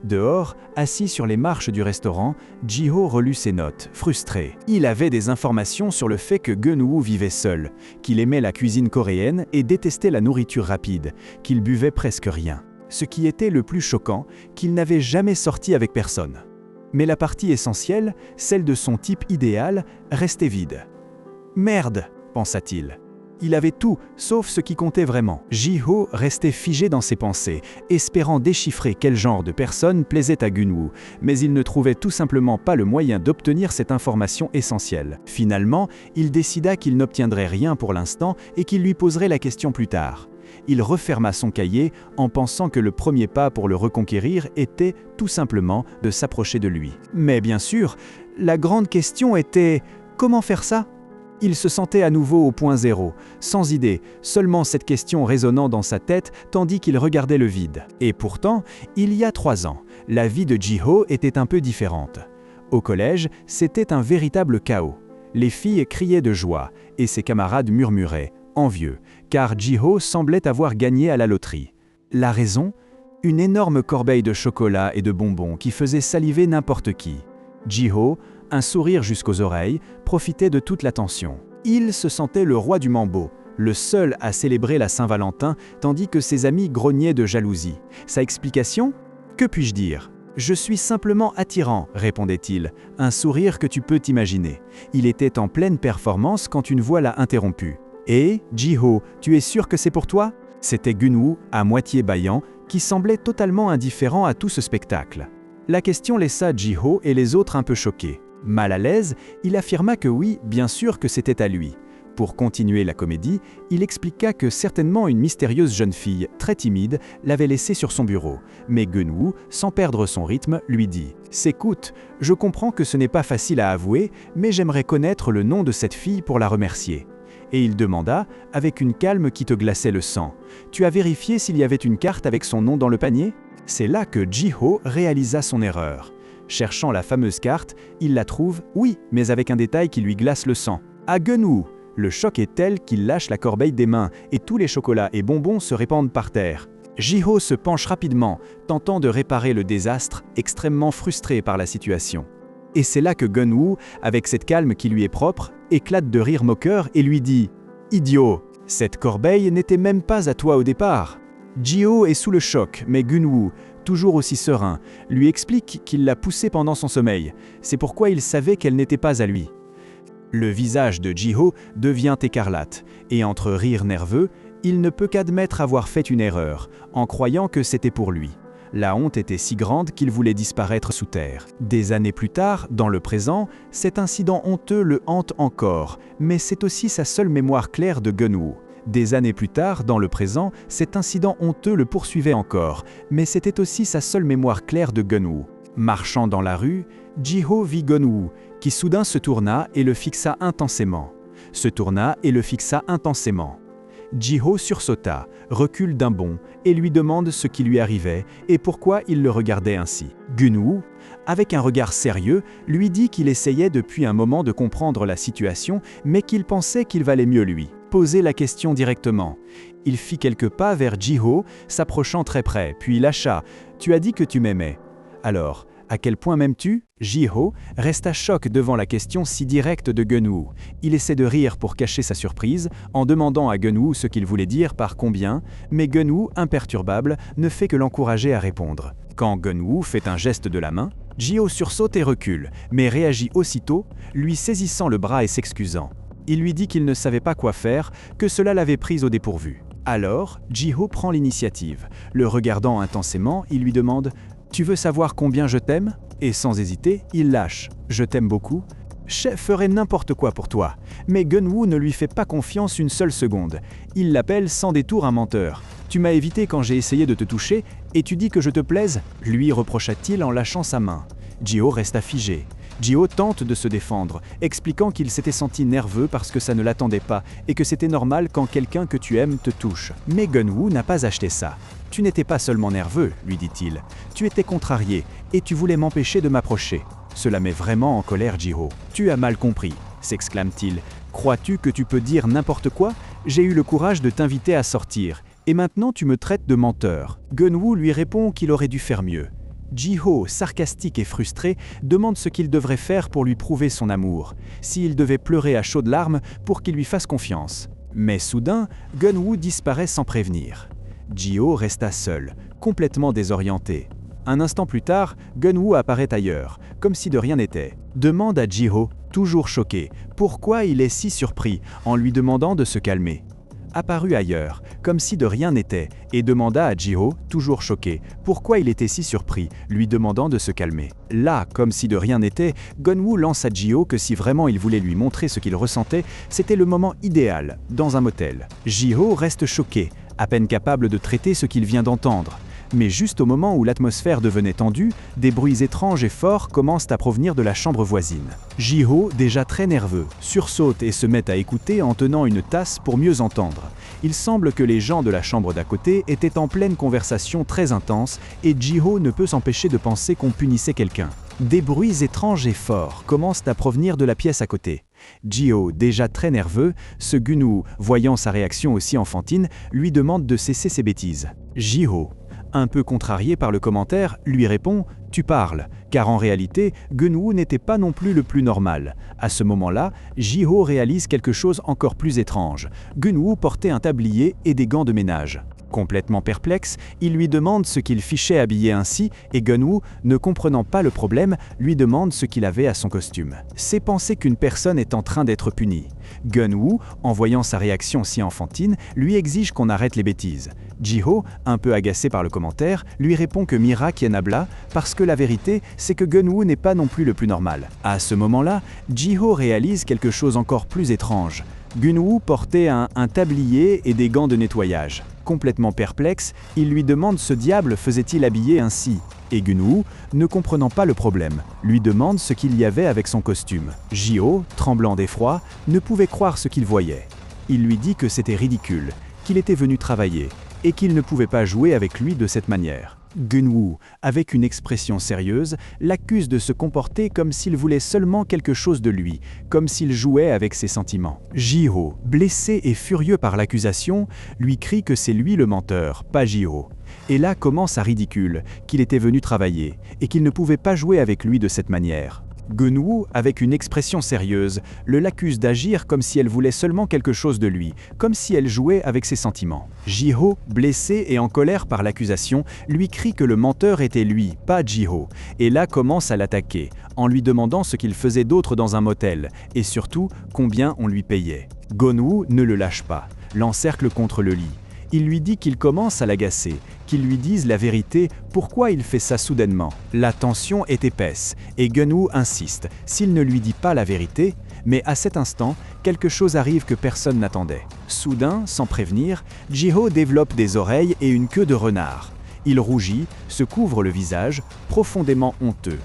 Dehors, assis sur les marches du restaurant, Ji-ho relut ses notes, frustré. Il avait des informations sur le fait que Gun-woo vivait seul, qu'il aimait la cuisine coréenne et détestait la nourriture rapide, qu'il buvait presque rien. Ce qui était le plus choquant, qu'il n'avait jamais sorti avec personne. Mais la partie essentielle, celle de son type idéal, restait vide. « Merde !» pensa-t-il. Il avait tout, sauf ce qui comptait vraiment. Ji-ho restait figé dans ses pensées, espérant déchiffrer quel genre de personne plaisait à Gun-woo, mais il ne trouvait tout simplement pas le moyen d'obtenir cette information essentielle. Finalement, il décida qu'il n'obtiendrait rien pour l'instant et qu'il lui poserait la question plus tard. Il referma son cahier en pensant que le premier pas pour le reconquérir était tout simplement de s'approcher de lui. Mais bien sûr, la grande question était « comment faire ça ?» Il se sentait à nouveau au point zéro, sans idée, seulement cette question résonnant dans sa tête tandis qu'il regardait le vide. Et pourtant, il y a 3 ans, la vie de Ji-ho était un peu différente. Au collège, c'était un véritable chaos. Les filles criaient de joie et ses camarades murmuraient, envieux, car Ji-ho semblait avoir gagné à la loterie. La raison ? Une énorme corbeille de chocolat et de bonbons qui faisait saliver n'importe qui. Ji-ho, un sourire jusqu'aux oreilles, profitait de toute l'attention. Il se sentait le roi du mambo, le seul à célébrer la Saint-Valentin, tandis que ses amis grognaient de jalousie. Sa explication ? Que puis-je dire ? Je suis simplement attirant, répondait-il, un sourire que tu peux t'imaginer. Il était en pleine performance quand une voix l'a interrompu. Et, Ji-ho, tu es sûr que c'est pour toi ? C'était Gun-woo, à moitié bâillant, qui semblait totalement indifférent à tout ce spectacle. La question laissa Ji-ho et les autres un peu choqués. Mal à l'aise, il affirma que oui, bien sûr que c'était à lui. Pour continuer la comédie, il expliqua que certainement une mystérieuse jeune fille, très timide, l'avait laissé sur son bureau. Mais Gun-woo, sans perdre son rythme, lui dit « S'écoute, je comprends que ce n'est pas facile à avouer, mais j'aimerais connaître le nom de cette fille pour la remercier. » Et il demanda, avec une calme qui te glaçait le sang, « Tu as vérifié s'il y avait une carte avec son nom dans le panier ?» C'est là que Ji-ho réalisa son erreur. Cherchant la fameuse carte, il la trouve, oui, mais avec un détail qui lui glace le sang. À Gun-woo, le choc est tel qu'il lâche la corbeille des mains et tous les chocolats et bonbons se répandent par terre. Ji-ho se penche rapidement, tentant de réparer le désastre, extrêmement frustré par la situation. Et c'est là que Gun-woo, avec cette calme qui lui est propre, éclate de rire moqueur et lui dit « Idiot, cette corbeille n'était même pas à toi au départ !» Ji-ho est sous le choc, mais Gun-woo, toujours aussi serein, lui explique qu'il l'a poussée pendant son sommeil. C'est pourquoi il savait qu'elle n'était pas à lui. Le visage de Ji-ho devient écarlate, et entre rire nerveux, il ne peut qu'admettre avoir fait une erreur, en croyant que c'était pour lui. La honte était si grande qu'il voulait disparaître sous terre. Des années plus tard, dans le présent, cet incident honteux le hante encore, mais c'est aussi sa seule mémoire claire de Gun-woo. Des années plus tard, dans le présent, cet incident honteux le poursuivait encore, mais c'était aussi sa seule mémoire claire de Gun-woo. Marchant dans la rue, Ji-ho vit Gun-woo, qui soudain se tourna et le fixa intensément. Ji-ho sursauta, recule d'un bond et lui demande ce qui lui arrivait et pourquoi il le regardait ainsi. Gun-woo, avec un regard sérieux, lui dit qu'il essayait depuis un moment de comprendre la situation, mais qu'il pensait qu'il valait mieux lui poser la question directement. Il fit quelques pas vers Ji-ho, s'approchant très près, puis lâcha « Tu as dit que tu m'aimais. Alors, à quel point m'aimes-tu » Ji-ho resta choqué devant la question si directe de Gun-woo. Il essaie de rire pour cacher sa surprise, en demandant à Gun-woo ce qu'il voulait dire par combien, mais Gun-woo, imperturbable, ne fait que l'encourager à répondre. Quand Gun-woo fait un geste de la main, Ji-ho sursaute et recule, mais réagit aussitôt, lui saisissant le bras et s'excusant. Il lui dit qu'il ne savait pas quoi faire, que cela l'avait prise au dépourvu. Alors, Ji-ho prend l'initiative. Le regardant intensément, il lui demande « Tu veux savoir combien je t'aime ?» Et sans hésiter, il lâche « Je t'aime beaucoup ?» Je ferait n'importe quoi pour toi. Mais Gun-woo ne lui fait pas confiance une seule seconde. Il l'appelle sans détour un menteur. « Tu m'as évité quand j'ai essayé de te toucher, et tu dis que je te plaise ?» lui reprocha-t-il en lâchant sa main. Ji-ho resta figé. Ji-ho tente de se défendre, expliquant qu'il s'était senti nerveux parce que ça ne l'attendait pas et que c'était normal quand quelqu'un que tu aimes te touche. Mais Gun-woo n'a pas acheté ça. « Tu n'étais pas seulement nerveux, lui dit-il. Tu étais contrarié et tu voulais m'empêcher de m'approcher. » Cela met vraiment en colère Ji-ho. « Tu as mal compris, s'exclame-t-il. Crois-tu que tu peux dire n'importe quoi ? J'ai eu le courage de t'inviter à sortir et maintenant tu me traites de menteur. » Gun-woo lui répond qu'il aurait dû faire mieux. Ji-ho, sarcastique et frustré, demande ce qu'il devrait faire pour lui prouver son amour, s'il devait pleurer à chaudes larmes pour qu'il lui fasse confiance. Mais soudain, Gun-woo disparaît sans prévenir. Ji-ho resta seul, complètement désorienté. Un instant plus tard, Gun-woo apparaît ailleurs, comme si de rien n'était. demande à Ji-ho, toujours choqué, pourquoi il est si surpris en lui demandant de se calmer. Apparut ailleurs, comme si de rien n'était, et demanda à Ji-ho, toujours choqué, pourquoi il était si surpris, lui demandant de se calmer. Là, comme si de rien n'était, Gun-woo lance à Ji-ho que si vraiment il voulait lui montrer ce qu'il ressentait, c'était le moment idéal, dans un motel. Ji-ho reste choqué, à peine capable de traiter ce qu'il vient d'entendre. Mais juste au moment où l'atmosphère devenait tendue, des bruits étranges et forts commencent à provenir de la chambre voisine. Ji-ho, déjà très nerveux, sursaute et se met à écouter en tenant une tasse pour mieux entendre. Il semble que les gens de la chambre d'à côté étaient en pleine conversation très intense et Ji-ho ne peut s'empêcher de penser qu'on punissait quelqu'un. Des bruits étranges et forts commencent à provenir de la pièce à côté. Ji-ho, déjà très nerveux, ce Gun-woo, voyant sa réaction aussi enfantine, lui demande de cesser ses bêtises. Ji-ho, un peu contrarié par le commentaire, lui répond « Tu parles », car en réalité, Gun-woo n'était pas non plus le plus normal. À ce moment-là, Ji-ho réalise quelque chose encore plus étrange. Gun-woo portait un tablier et des gants de ménage. Complètement perplexe, il lui demande ce qu'il fichait habillé ainsi et Gun-woo, ne comprenant pas le problème, lui demande ce qu'il avait à son costume. C'est penser qu'une personne est en train d'être punie. Gun-woo, en voyant sa réaction si enfantine, lui exige qu'on arrête les bêtises. Ji-ho, un peu agacé par le commentaire, lui répond que Mira Kienabla, parce que la vérité, c'est que Gun-woo n'est pas non plus le plus normal. À ce moment-là, Ji-ho réalise quelque chose encore plus étrange. Gun-woo portait un tablier et des gants de nettoyage. Complètement perplexe, il lui demande ce diable faisait-il habillé ainsi. Et Gun-woo, ne comprenant pas le problème, lui demande ce qu'il y avait avec son costume. Ji-ho, tremblant d'effroi, ne pouvait croire ce qu'il voyait. Il lui dit que c'était ridicule, qu'il était venu travailler, et qu'il ne pouvait pas jouer avec lui de cette manière. Gun-woo, avec une expression sérieuse, l'accuse de se comporter comme s'il voulait seulement quelque chose de lui, comme s'il jouait avec ses sentiments. Ji-ho, blessé et furieux par l'accusation, lui crie que c'est lui le menteur, pas Ji-ho. Et là commence sa ridicule, qu'il était venu travailler, et qu'il ne pouvait pas jouer avec lui de cette manière. Gun-woo, avec une expression sérieuse, l'accuse d'agir comme si elle voulait seulement quelque chose de lui, comme si elle jouait avec ses sentiments. Ji-ho, blessé et en colère par l'accusation, lui crie que le menteur était lui, pas Ji-ho, et là commence à l'attaquer, en lui demandant ce qu'il faisait d'autre dans un motel, et surtout combien on lui payait. Gun-woo ne le lâche pas, l'encercle contre le lit. Il lui dit qu'il commence à l'agacer, qu'il lui dise la vérité, pourquoi il fait ça soudainement. La tension est épaisse, et Gun-woo insiste, s'il ne lui dit pas la vérité, mais à cet instant, quelque chose arrive que personne n'attendait. Soudain, sans prévenir, Ji-ho développe des oreilles et une queue de renard. Il rougit, se couvre le visage, profondément honteux.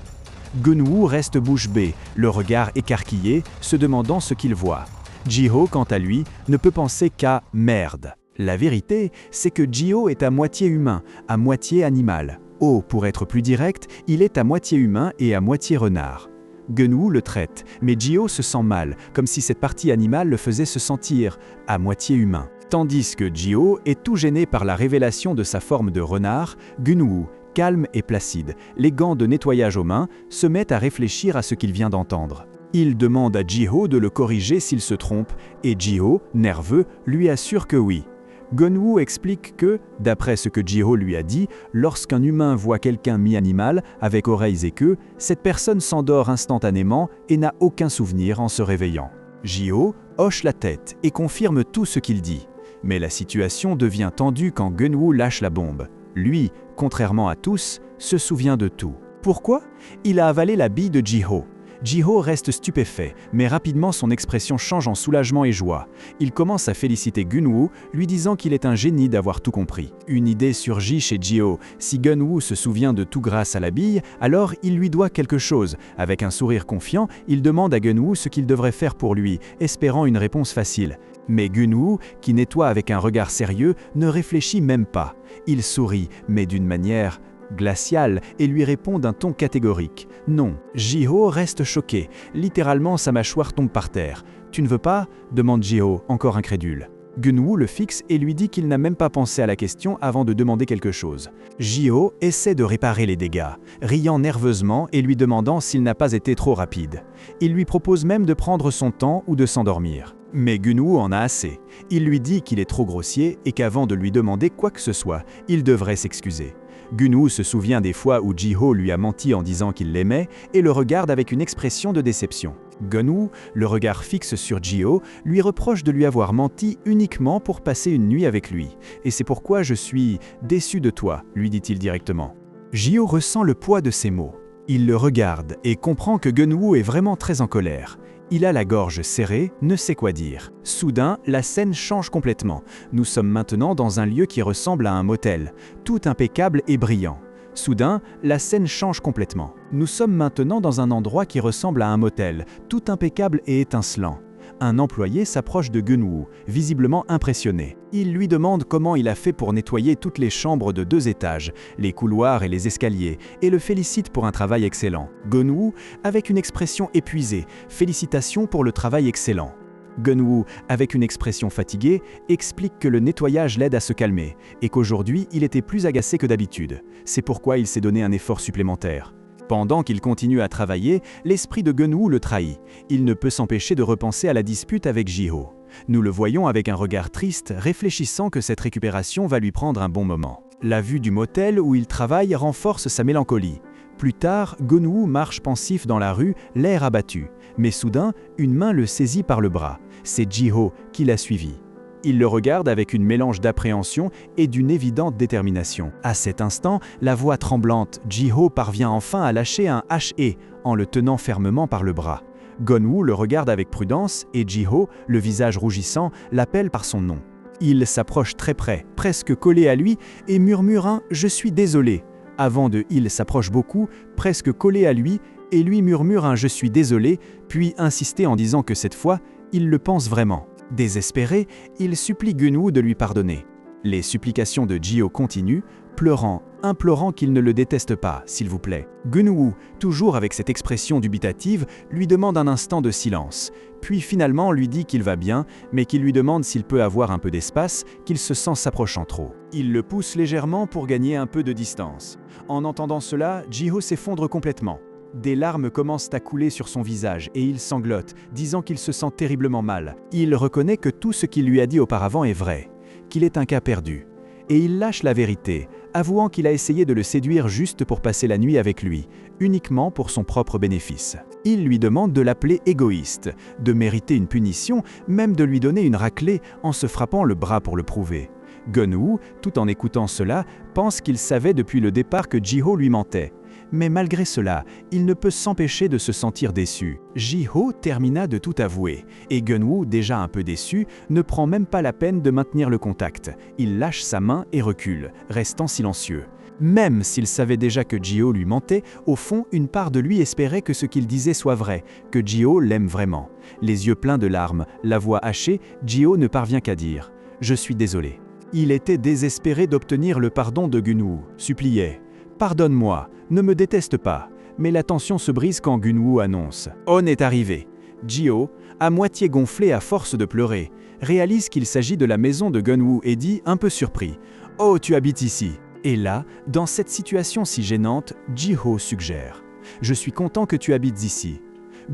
Gun-woo reste bouche bée, le regard écarquillé, se demandant ce qu'il voit. Ji-ho, quant à lui, ne peut penser qu'à « merde ». La vérité, c'est que Ji-ho est à moitié humain, à moitié animal. Oh, pour être plus direct, il est à moitié humain et à moitié renard. Gun-woo le traite, mais Ji-ho se sent mal, comme si cette partie animale le faisait se sentir à moitié humain. Tandis que Ji-ho est tout gêné par la révélation de sa forme de renard, Gun-woo, calme et placide, les gants de nettoyage aux mains, se met à réfléchir à ce qu'il vient d'entendre. Il demande à Ji-ho de le corriger s'il se trompe, et Ji-ho, nerveux, lui assure que oui. Gun-woo explique que, d'après ce que Ji-ho lui a dit, lorsqu'un humain voit quelqu'un mi-animal, avec oreilles et queue, cette personne s'endort instantanément et n'a aucun souvenir en se réveillant. Ji-ho hoche la tête et confirme tout ce qu'il dit. Mais la situation devient tendue quand Gun-woo lâche la bombe. Lui, contrairement à tous, se souvient de tout. Pourquoi? Il a avalé la bille de Ji-ho. Ji-ho reste stupéfait, mais rapidement son expression change en soulagement et joie. Il commence à féliciter Gun-woo, lui disant qu'il est un génie d'avoir tout compris. Une idée surgit chez Ji-ho. Si Gun-woo se souvient de tout grâce à la bille, alors il lui doit quelque chose. Avec un sourire confiant, il demande à Gun-woo ce qu'il devrait faire pour lui, espérant une réponse facile. Mais Gun-woo, qui nettoie avec un regard sérieux, ne réfléchit même pas. Il sourit, mais d'une manière glacial et lui répond d'un ton catégorique. Non, Ji-ho reste choqué. Littéralement, sa mâchoire tombe par terre. Tu ne veux pas? Demande Ji-ho, encore incrédule. Gun-woo le fixe et lui dit qu'il n'a même pas pensé à la question avant de demander quelque chose. Ji-ho essaie de réparer les dégâts, riant nerveusement et lui demandant s'il n'a pas été trop rapide. Il lui propose même de prendre son temps ou de s'endormir. Mais Gun-woo en a assez. Il lui dit qu'il est trop grossier et qu'avant de lui demander quoi que ce soit, il devrait s'excuser. Gun-woo se souvient des fois où Ji-ho lui a menti en disant qu'il l'aimait et le regarde avec une expression de déception. Gun-woo, le regard fixe sur Ji-ho, lui reproche de lui avoir menti uniquement pour passer une nuit avec lui. « Et c'est pourquoi je suis déçu de toi », lui dit-il directement. Ji-ho ressent le poids de ces mots. Il le regarde et comprend que Gun-woo est vraiment très en colère. Il a la gorge serrée, ne sait quoi dire. Soudain, la scène change complètement. Nous sommes maintenant dans un lieu qui ressemble à un motel, tout impeccable et brillant. Soudain, la scène change complètement. Nous sommes maintenant dans un endroit qui ressemble à un motel, tout impeccable et étincelant. Un employé s'approche de Gun-woo, visiblement impressionné. Il lui demande comment il a fait pour nettoyer toutes les chambres de 2 étages, les couloirs et les escaliers, et le félicite pour un travail excellent. Gun-woo, avec une expression épuisée, « Félicitations pour le travail excellent ». Gun-woo, avec une expression fatiguée, explique que le nettoyage l'aide à se calmer, et qu'aujourd'hui il était plus agacé que d'habitude. C'est pourquoi il s'est donné un effort supplémentaire. Pendant qu'il continue à travailler, l'esprit de Gun-woo le trahit. Il ne peut s'empêcher de repenser à la dispute avec Ji-ho. Nous le voyons avec un regard triste, réfléchissant que cette récupération va lui prendre un bon moment. La vue du motel où il travaille renforce sa mélancolie. Plus tard, Gun-woo marche pensif dans la rue, l'air abattu. Mais soudain, une main le saisit par le bras. C'est Ji-ho qui l'a suivi. Il le regarde avec une mélange d'appréhension et d'une évidente détermination. À cet instant, la voix tremblante, Ji-ho parvient enfin à lâcher un H.E. en le tenant fermement par le bras. Gun-woo le regarde avec prudence et Ji-ho, le visage rougissant, l'appelle par son nom. Il s'approche très près, presque collé à lui, et murmure un « Je suis désolé ». Avant de « Il s'approche beaucoup », presque collé à lui, et lui murmure un « Je suis désolé », puis insiste en disant que cette fois, il le pense vraiment. Désespéré, il supplie Gun-woo de lui pardonner. Les supplications de Ji-ho continuent, pleurant, implorant qu'il ne le déteste pas, s'il vous plaît. Gun-woo, toujours avec cette expression dubitative, lui demande un instant de silence, puis finalement lui dit qu'il va bien, mais qu'il lui demande s'il peut avoir un peu d'espace, qu'il se sent s'approchant trop. Il le pousse légèrement pour gagner un peu de distance. En entendant cela, Ji-ho s'effondre complètement. Des larmes commencent à couler sur son visage et il sanglote, disant qu'il se sent terriblement mal. Il reconnaît que tout ce qu'il lui a dit auparavant est vrai, qu'il est un cas perdu. Et il lâche la vérité, avouant qu'il a essayé de le séduire juste pour passer la nuit avec lui, uniquement pour son propre bénéfice. Il lui demande de l'appeler égoïste, de mériter une punition, même de lui donner une raclée en se frappant le bras pour le prouver. Gun-woo, tout en écoutant cela, pense qu'il savait depuis le départ que Ji-ho lui mentait. Mais malgré cela, il ne peut s'empêcher de se sentir déçu. Ji-ho termina de tout avouer, et Gun-woo, déjà un peu déçu, ne prend même pas la peine de maintenir le contact. Il lâche sa main et recule, restant silencieux. Même s'il savait déjà que Ji-ho lui mentait, au fond, une part de lui espérait que ce qu'il disait soit vrai, que Ji-ho l'aime vraiment. Les yeux pleins de larmes, la voix hachée, Ji-ho ne parvient qu'à dire « Je suis désolé ». Il était désespéré d'obtenir le pardon de Gun-woo, suppliait « Pardonne-moi, ne me déteste pas ». Mais la tension se brise quand Gun-woo annonce « On est arrivé ». Ji-ho, à moitié gonflé à force de pleurer, réalise qu'il s'agit de la maison de Gun-woo et dit, un peu surpris « Oh, tu habites ici ». Et là, dans cette situation si gênante, Ji-ho suggère « Je suis content que tu habites ici ».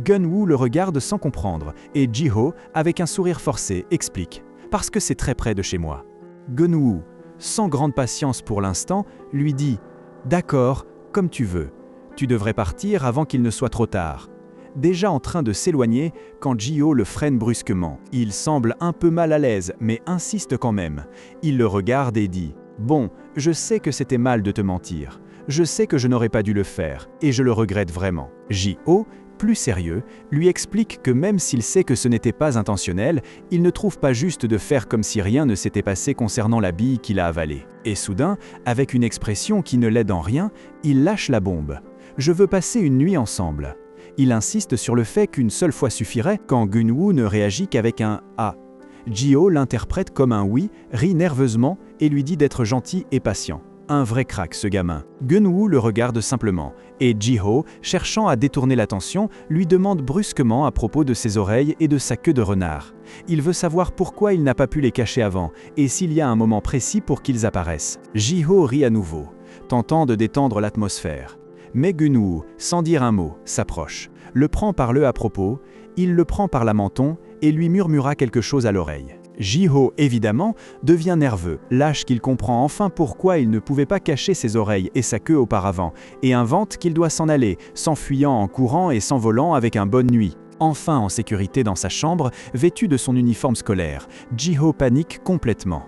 Gun-woo le regarde sans comprendre et Ji-ho, avec un sourire forcé, explique « Parce que c'est très près de chez moi ». Gun-woo, sans grande patience pour l'instant, lui dit « D'accord, comme tu veux. Tu devrais partir avant qu'il ne soit trop tard. » Déjà en train de s'éloigner, quand Ji-ho le freine brusquement. Il semble un peu mal à l'aise, mais insiste quand même. Il le regarde et dit « Bon, je sais que c'était mal de te mentir. Je sais que je n'aurais pas dû le faire, et je le regrette vraiment. » Ji-ho, plus sérieux, lui explique que même s'il sait que ce n'était pas intentionnel, il ne trouve pas juste de faire comme si rien ne s'était passé concernant la bille qu'il a avalée. Et soudain, avec une expression qui ne l'aide en rien, il lâche la bombe. « Je veux passer une nuit ensemble. » Il insiste sur le fait qu'une seule fois suffirait quand Gun-woo ne réagit qu'avec un « ah ». Ji-ho l'interprète comme un « oui », rit nerveusement et lui dit d'être gentil et patient. Un vrai crack, ce gamin. Gun-woo le regarde simplement, et Ji-ho, cherchant à détourner l'attention, lui demande brusquement à propos de ses oreilles et de sa queue de renard. Il veut savoir pourquoi il n'a pas pu les cacher avant, et s'il y a un moment précis pour qu'ils apparaissent. Ji-ho rit à nouveau, tentant de détendre l'atmosphère. Mais Gun-woo, sans dire un mot, s'approche, le prend par le à propos, il le prend par la menton et lui murmura quelque chose à l'oreille. Ji-ho, évidemment, devient nerveux, lâche qu'il comprend enfin pourquoi il ne pouvait pas cacher ses oreilles et sa queue auparavant, et invente qu'il doit s'en aller, s'enfuyant en courant et s'envolant avec un bonne nuit. Enfin en sécurité dans sa chambre, vêtu de son uniforme scolaire, Ji-ho panique complètement.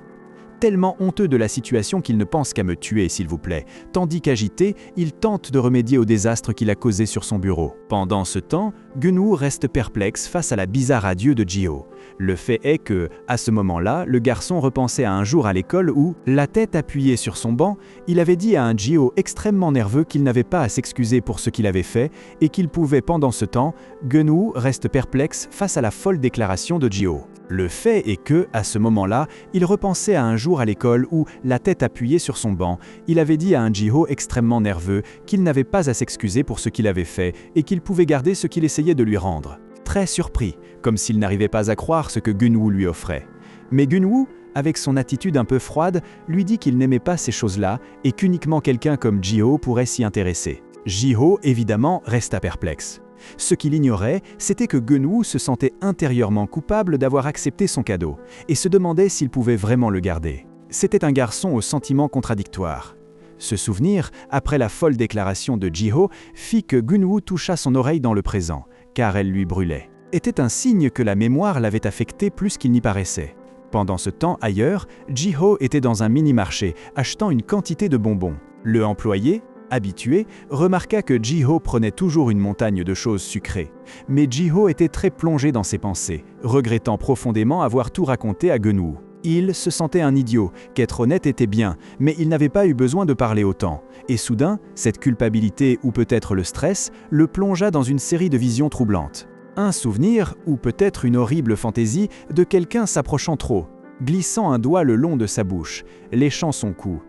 Tellement honteux de la situation qu'il ne pense qu'à me tuer, s'il vous plaît, tandis qu'agité, il tente de remédier au désastre qu'il a causé sur son bureau. Pendant ce temps, Gun-woo reste perplexe face à la bizarre adieu de Ji-ho. Le fait est que, à ce moment-là, le garçon repensait à un jour à l'école où, la tête appuyée sur son banc, il avait dit à un Ji-ho extrêmement nerveux qu'il n'avait pas à s'excuser pour ce qu'il avait fait et qu'il pouvait pendant ce temps, Gun-woo reste perplexe face à la folle déclaration de Ji-ho. Le fait est que, à ce moment-là, il repensait à un jour à l'école où, la tête appuyée sur son banc, il avait dit à un Ji-ho extrêmement nerveux qu'il n'avait pas à s'excuser pour ce qu'il avait fait et qu'il pouvait garder ce qu'il essayait de lui rendre. Très surpris, comme s'il n'arrivait pas à croire ce que Gun-woo lui offrait. Mais Gun-woo, avec son attitude un peu froide, lui dit qu'il n'aimait pas ces choses-là et qu'uniquement quelqu'un comme Ji-ho pourrait s'y intéresser. Ji-ho, évidemment, resta perplexe. Ce qu'il ignorait, c'était que Gun-woo se sentait intérieurement coupable d'avoir accepté son cadeau et se demandait s'il pouvait vraiment le garder. C'était un garçon aux sentiments contradictoires. Ce souvenir, après la folle déclaration de Ji-ho, fit que Gun-woo toucha son oreille dans le présent, car elle lui brûlait. Était un signe que la mémoire l'avait affecté plus qu'il n'y paraissait. Pendant ce temps, ailleurs, Ji-ho était dans un mini-marché, achetant une quantité de bonbons. Le employé, habitué, remarqua que Ji-ho prenait toujours une montagne de choses sucrées. Mais Ji-ho était très plongé dans ses pensées, regrettant profondément avoir tout raconté à Gun-woo. Il se sentait un idiot, qu'être honnête était bien, mais il n'avait pas eu besoin de parler autant. Et soudain, cette culpabilité ou peut-être le stress le plongea dans une série de visions troublantes. Un souvenir, ou peut-être une horrible fantaisie, de quelqu'un s'approchant trop, glissant un doigt le long de sa bouche, léchant son cou.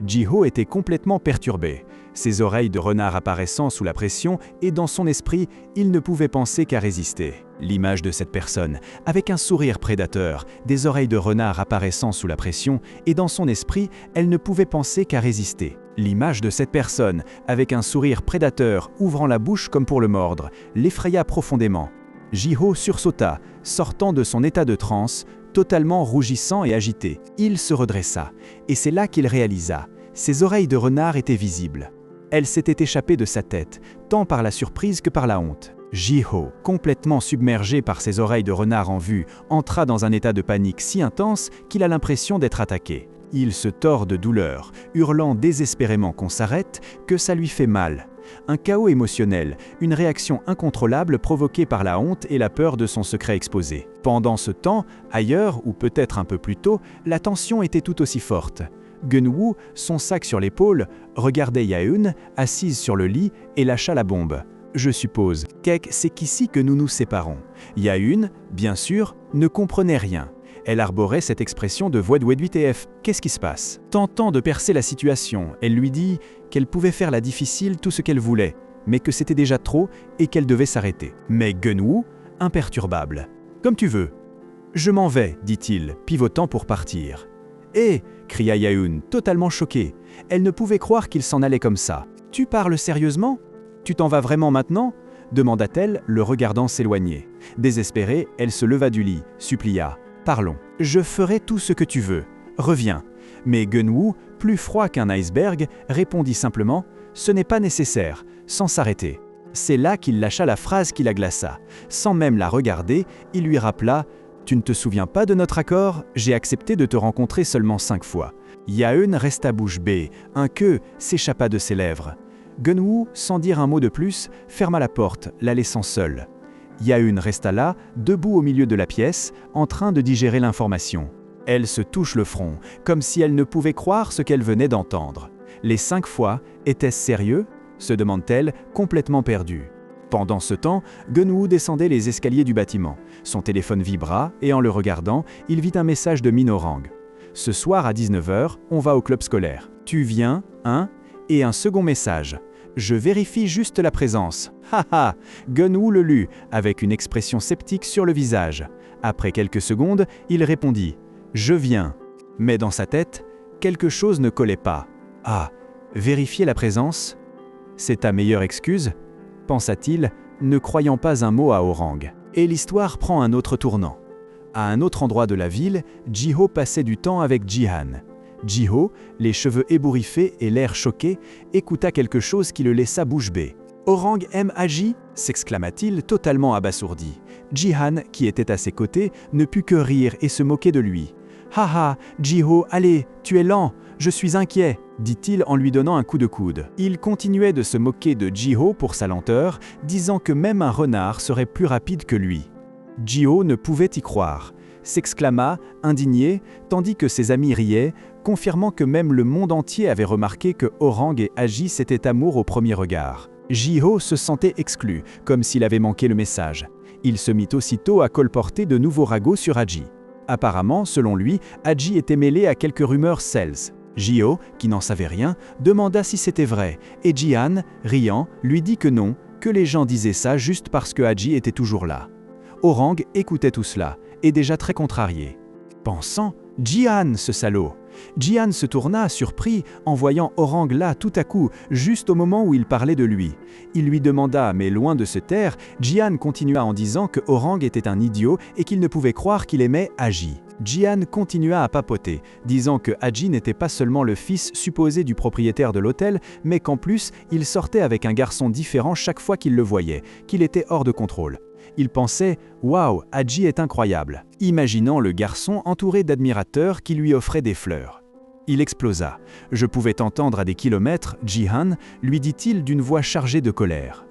Ji-ho était complètement perturbé, ses oreilles de renard apparaissant sous la pression et dans son esprit, il ne pouvait penser qu'à résister. L'image de cette personne, avec un sourire prédateur, des oreilles de renard apparaissant sous la pression et dans son esprit, elle ne pouvait penser qu'à résister. L'image de cette personne, avec un sourire prédateur ouvrant la bouche comme pour le mordre, l'effraya profondément. Ji-ho sursauta, sortant de son état de transe, totalement rougissant et agité. Il se redressa, et c'est là qu'il réalisa. Ses oreilles de renard étaient visibles. Elles s'étaient échappées de sa tête, tant par la surprise que par la honte. Ji-ho, complètement submergé par ses oreilles de renard en vue, entra dans un état de panique si intense qu'il a l'impression d'être attaqué. Il se tord de douleur, hurlant désespérément qu'on s'arrête, que ça lui fait mal. Un chaos émotionnel, une réaction incontrôlable provoquée par la honte et la peur de son secret exposé. Pendant ce temps, ailleurs, ou peut-être un peu plus tôt, la tension était tout aussi forte. Gun-woo, son sac sur l'épaule, regardait Ya-eun, assise sur le lit, et lâcha la bombe. Je suppose, c'est qu'ici que nous nous séparons. Ya-eun, bien sûr, ne comprenait rien. Elle arborait cette expression de voix de WTF. Qu'est-ce qui se passe? Tentant de percer la situation, elle lui dit qu'elle pouvait faire la difficile tout ce qu'elle voulait, mais que c'était déjà trop et qu'elle devait s'arrêter. Mais Gun-woo, imperturbable. Comme tu veux. Je m'en vais, dit-il, pivotant pour partir. Hé, cria Ya-eun, totalement choquée. Elle ne pouvait croire qu'il s'en allait comme ça. Tu parles sérieusement? Tu t'en vas vraiment maintenant? Demanda-t-elle, le regardant s'éloigner. Désespérée, elle se leva du lit, supplia. Parlons. Je ferai tout ce que tu veux. Reviens. Mais Gun-woo, plus froid qu'un iceberg, répondit simplement « Ce n'est pas nécessaire », sans s'arrêter. C'est là qu'il lâcha la phrase qui la glaça. Sans même la regarder, il lui rappela « Tu ne te souviens pas de notre accord? J'ai accepté de te rencontrer seulement 5 fois. » Ya-eun resta bouche bée, un « que » s'échappa de ses lèvres. Gun-woo, sans dire un mot de plus, ferma la porte, la laissant seule. Ya-eun resta là, debout au milieu de la pièce, en train de digérer l'information. Elle se touche le front, comme si elle ne pouvait croire ce qu'elle venait d'entendre. Les 5 fois, était-ce sérieux? Se demande-t-elle, complètement perdue. Pendant ce temps, Gun-woo descendait les escaliers du bâtiment. Son téléphone vibra et en le regardant, il vit un message de Min Ho-rang. « Ce soir à 19h, on va au club scolaire. Tu viens, hein ?» Et un second message. « Je vérifie juste la présence. » Haha. Gun-woo le lut, avec une expression sceptique sur le visage. Après quelques secondes, il répondit « Je viens ». Mais dans sa tête, quelque chose ne collait pas. « Ah, vérifier la présence ? C'est ta meilleure excuse ?» pensa-t-il, ne croyant pas un mot à Ho-rang. Et l'histoire prend un autre tournant. À un autre endroit de la ville, Ji-ho passait du temps avec Ji-han. Ji-ho, les cheveux ébouriffés et l'air choqué, écouta quelque chose qui le laissa bouche bée. « Orang aime Aji » s'exclama-t-il, totalement abasourdi. Ji-han, qui était à ses côtés, ne put que rire et se moquer de lui. « Ha ha, Ji-ho, allez, tu es lent, je suis inquiet » dit-il en lui donnant un coup de coude. Il continuait de se moquer de Ji-ho pour sa lenteur, disant que même un renard serait plus rapide que lui. Ji-ho ne pouvait y croire, s'exclama, indigné, tandis que ses amis riaient, confirmant que même le monde entier avait remarqué que Orang et Aji s'étaient amour au premier regard. Ji-ho se sentait exclu, comme s'il avait manqué le message. Il se mit aussitôt à colporter de nouveaux ragots sur Aji. Apparemment, selon lui, Aji était mêlé à quelques rumeurs sales. Ji-ho, qui n'en savait rien, demanda si c'était vrai, et Ji-han, riant, lui dit que non, que les gens disaient ça juste parce que Aji était toujours là. Orang écoutait tout cela, et déjà très contrarié. Pensant, Ji-han, ce salaud! Ji-han se tourna, surpris, en voyant Orang là tout à coup, juste au moment où il parlait de lui. Il lui demanda, mais loin de se taire, Ji-han continua en disant que Orang était un idiot et qu'il ne pouvait croire qu'il aimait Aji. Ji-han continua à papoter, disant que Aji n'était pas seulement le fils supposé du propriétaire de l'hôtel, mais qu'en plus, il sortait avec un garçon différent chaque fois qu'il le voyait, qu'il était hors de contrôle. Il pensait « Waouh, Aji est incroyable », imaginant le garçon entouré d'admirateurs qui lui offraient des fleurs. Il explosa. Je pouvais entendre à des kilomètres, Ji-han, lui dit-il d'une voix chargée de colère.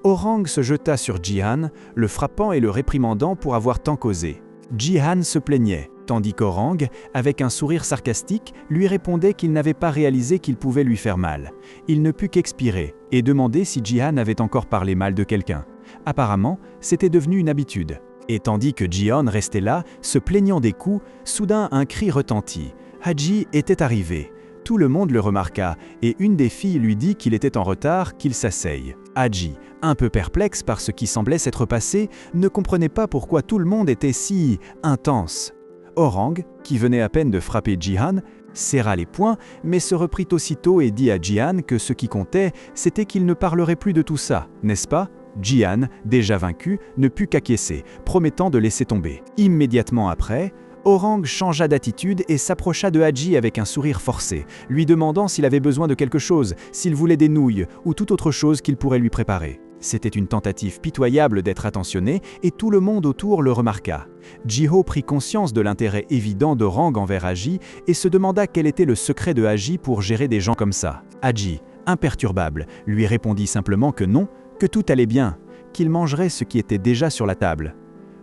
Orang se jeta sur Ji-han, le frappant et le réprimandant pour avoir tant causé. Ji-han se plaignait, tandis qu'Orang, avec un sourire sarcastique, lui répondait qu'il n'avait pas réalisé qu'il pouvait lui faire mal. Il ne put qu'expirer et demander si Ji-han avait encore parlé mal de quelqu'un. Apparemment, c'était devenu une habitude. Et tandis que Ji-han restait là, se plaignant des coups, soudain un cri retentit. Aji était arrivé. Tout le monde le remarqua, et une des filles lui dit qu'il était en retard, qu'il s'asseye. Aji, un peu perplexe par ce qui semblait s'être passé, ne comprenait pas pourquoi tout le monde était si intense. Orang, qui venait à peine de frapper Ji-han, serra les poings, mais se reprit aussitôt et dit à Ji-han que ce qui comptait, c'était qu'il ne parlerait plus de tout ça, n'est-ce pas ? Ji-han, déjà vaincu, ne put qu'acquiescer, promettant de laisser tomber. Immédiatement après, Orang changea d'attitude et s'approcha de Aji avec un sourire forcé, lui demandant s'il avait besoin de quelque chose, s'il voulait des nouilles ou toute autre chose qu'il pourrait lui préparer. C'était une tentative pitoyable d'être attentionné et tout le monde autour le remarqua. Ji-ho prit conscience de l'intérêt évident d'Orang envers Aji et se demanda quel était le secret de Aji pour gérer des gens comme ça. Aji, imperturbable, lui répondit simplement que non, que tout allait bien, qu'il mangerait ce qui était déjà sur la table.